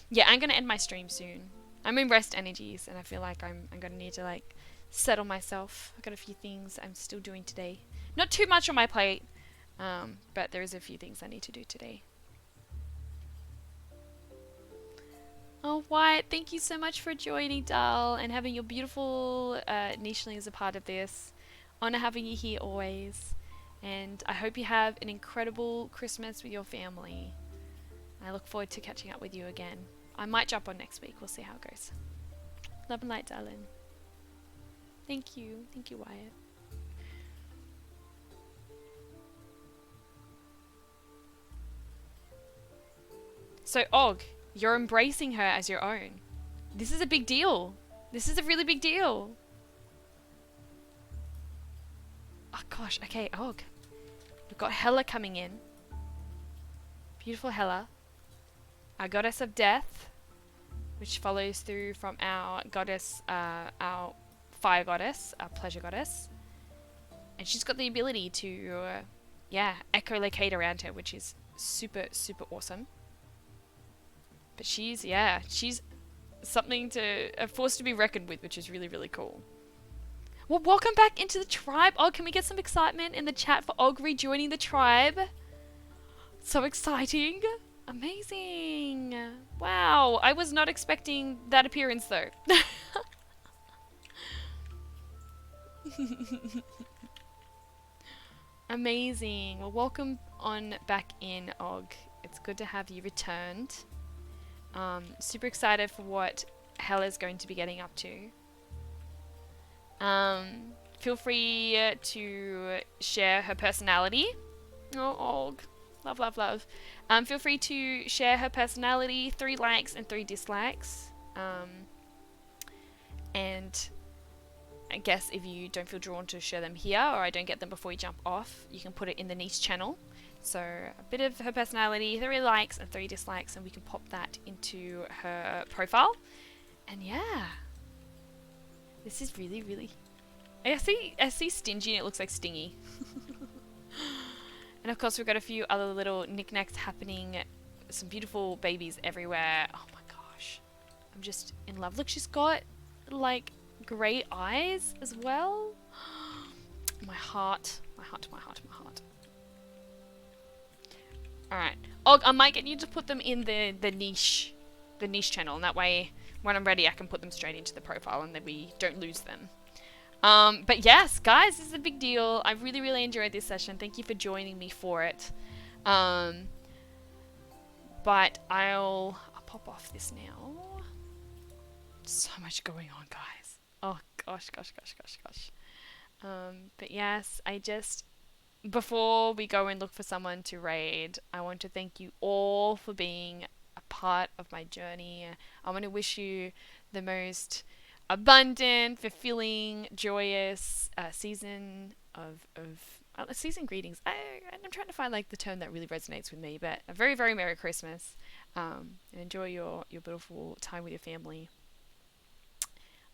Yeah, I'm going to end my stream soon. I'm in rest energies and I feel like I'm going to need to like settle myself. I've got a few things I'm still doing today. Not too much on my plate, but there is a few things I need to do today. Oh, Wyatt, thank you so much for joining, Dal, and having your beautiful nicheling as a part of this. Honor having you here always. And I hope you have an incredible Christmas with your family. I look forward to catching up with you again. I might jump on next week. We'll see how it goes. Love and light, darling. Thank you. Thank you, Wyatt. So, Og, you're embracing her as your own. This is a big deal. This is a really big deal. Oh gosh, okay, Og. We've got Hela coming in. Beautiful Hela. Our goddess of death, which follows through from our goddess, our fire goddess, our pleasure goddess. And she's got the ability to, echolocate around her, which is super, super awesome. But she's something a force to be reckoned with, which is really, really cool. Well, welcome back into the tribe. Og, can we get some excitement in the chat for Og rejoining the tribe? So exciting. Amazing. Wow, I was not expecting that appearance though. Amazing. Well, welcome on back in, Og. It's good to have you returned. Super excited for what Hela's going to be getting up to. Feel free to share her personality. Oh, Og. Love, love, love. Feel free to share her personality, 3 likes and 3 dislikes. And I guess if you don't feel drawn to share them here, or I don't get them before you jump off, you can put it in the niche channel. So a bit of her personality, 3 likes and 3 dislikes, and we can pop that into her profile. And yeah, this is really, really... I see stingy and it looks like stingy. And of course we've got a few other little knickknacks happening. Some beautiful babies everywhere. Oh my gosh. I'm just in love. Look, she's got like grey eyes as well. My heart. My heart, my heart, my heart. Alright. Oh, I might get you to put them in the niche channel, and that way when I'm ready I can put them straight into the profile and then we don't lose them. But yes, guys, this is a big deal. I really, really enjoyed this session. Thank you for joining me for it. But I'll pop off this now. So much going on, guys. Oh gosh. But yes, before we go and look for someone to raid, I want to thank you all for being a part of my journey. I want to wish you the most abundant, fulfilling, joyous season of season greetings. I'm trying to find like the term that really resonates with me, but a very, very Merry Christmas. And enjoy your beautiful time with your family.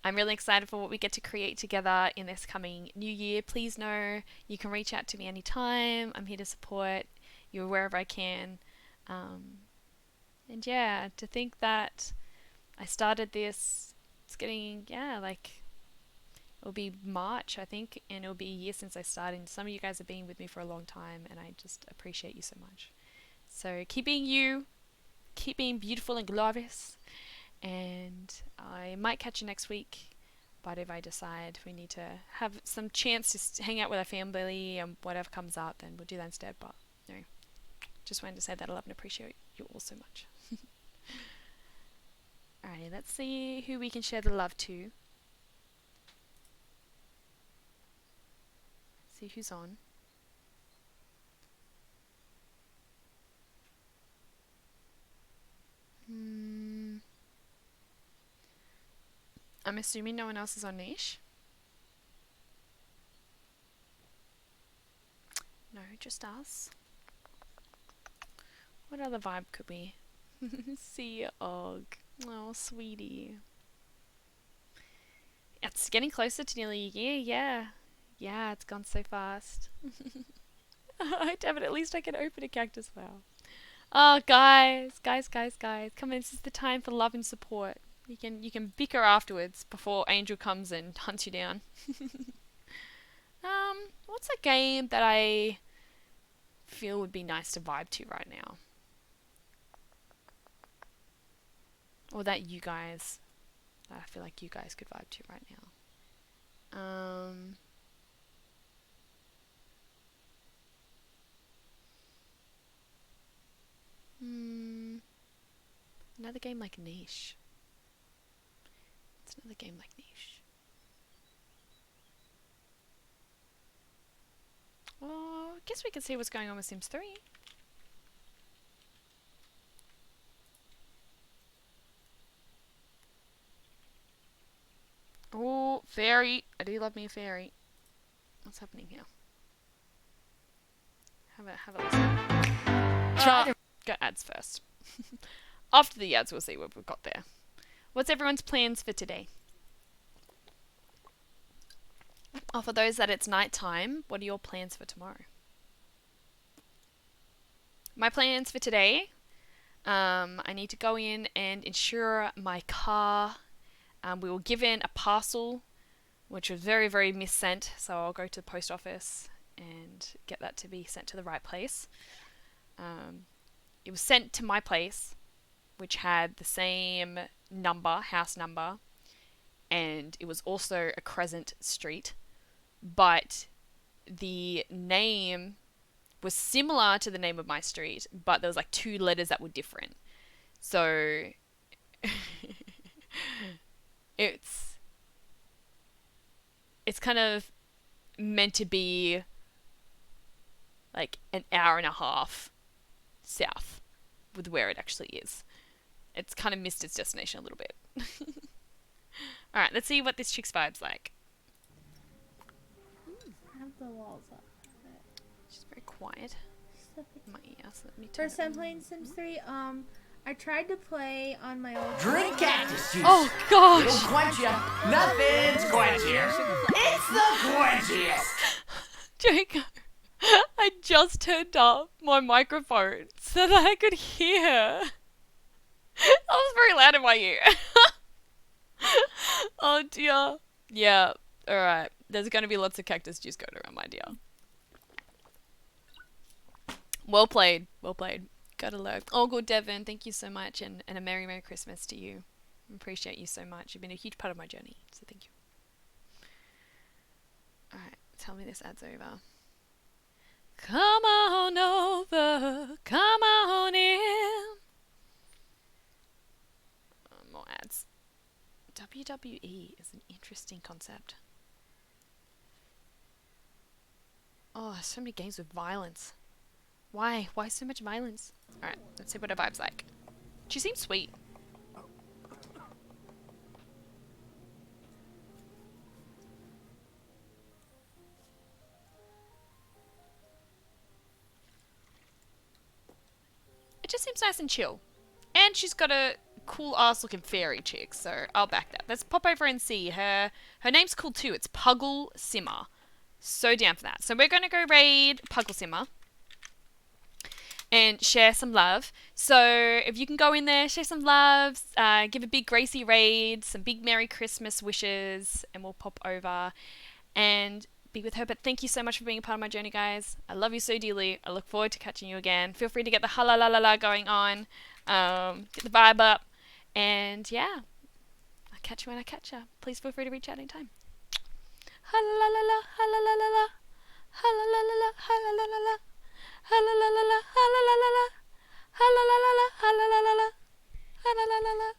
I'm really excited for what we get to create together in this coming new year. Please know you can reach out to me anytime. I'm here to support you wherever I can. And yeah, to think that I started this, it's getting, it'll be March, I think, and it'll be a year since I started. And some of you guys have been with me for a long time, and I just appreciate you so much. So keep being you, keep being beautiful and glorious. And I might catch you next week, but if I decide we need to have some chance to hang out with our family and whatever comes up, then we'll do that instead. But no, just wanted to say that I love and appreciate you all so much. Alrighty, let's see who we can share the love to. See who's on. I'm assuming no one else is on niche. No, just us. What other vibe could we see? Og. Oh, sweetie. It's getting closer to nearly a year, yeah. Yeah, it's gone so fast. At least I can open a cactus flower. Oh, guys. Come on, this is the time for love and support. You can bicker afterwards before Angel comes and hunts you down. What's a game that I feel would be nice to vibe to right now? Or that you guys, I feel like you guys could vibe to right now. Another game like Niche. It's another game like Niche. Well, I guess we can see what's going on with Sims 3. Oh, fairy. I do love me a fairy. What's happening here? Have a listen. Go ads first. After the ads, we'll see what we've got there. What's everyone's plans for today? Oh, for those that it's night time, what are your plans for tomorrow? My plans for today, I need to go in and insure my car. We were given a parcel, which was very, very missent, so I'll go to the post office and get that to be sent to the right place. It was sent to my place, which had the same number, house number, and it was also a Crescent Street, but the name was similar to the name of my street, but there was like 2 letters that were different. So it's kind of meant to be like an hour and a half south with where it actually is. It's kind of missed its destination a little bit. Alright, let's see what this chick's vibe's like. Have the walls up. She's very quiet. My ears, let me First time playing Sims 3, I tried to play on my old Drink cactus juice. Oh gosh! It'll quench ya. Nothing's quenchier. It's the quenchiest. Draco, I just turned up my microphone so that I could hear. That was very loud in my ear. Oh dear. Yeah, alright. There's going to be lots of cactus juice going around, my dear. Well played. Well played. Gotta love. Oh, good, Devon. Thank you so much, and a Merry, Merry Christmas to you. Appreciate you so much. You've been a huge part of my journey, so thank you. Alright, tell me this ad's over. Come on over, come on in. More ads. WWE is an interesting concept. Oh, so many games with violence. Why? Why so much violence? Alright, let's see what her vibe's like. She seems sweet. It just seems nice and chill. And she's got a cool ass looking fairy chick, so I'll back that. Let's pop over and see her. Her name's cool too. It's Puggle Simmer. So down for that. So we're going to go raid Puggle Simmer and share some love. So if you can go in there, share some love, give a big Gracie raid, some big Merry Christmas wishes, and we'll pop over and be with her. But thank you so much for being a part of my journey, guys. I love you so dearly. I look forward to catching you again. Feel free to get the ha la la la la going on, get the vibe up, and yeah, I'll catch you when I catch you. Please feel free to reach out anytime. Ha la la la la, ha la la la la, ha la la la la, ha la la la la, ha la la la la, ha la la la la, ha la la la la, ha la la la la, ha la la la la.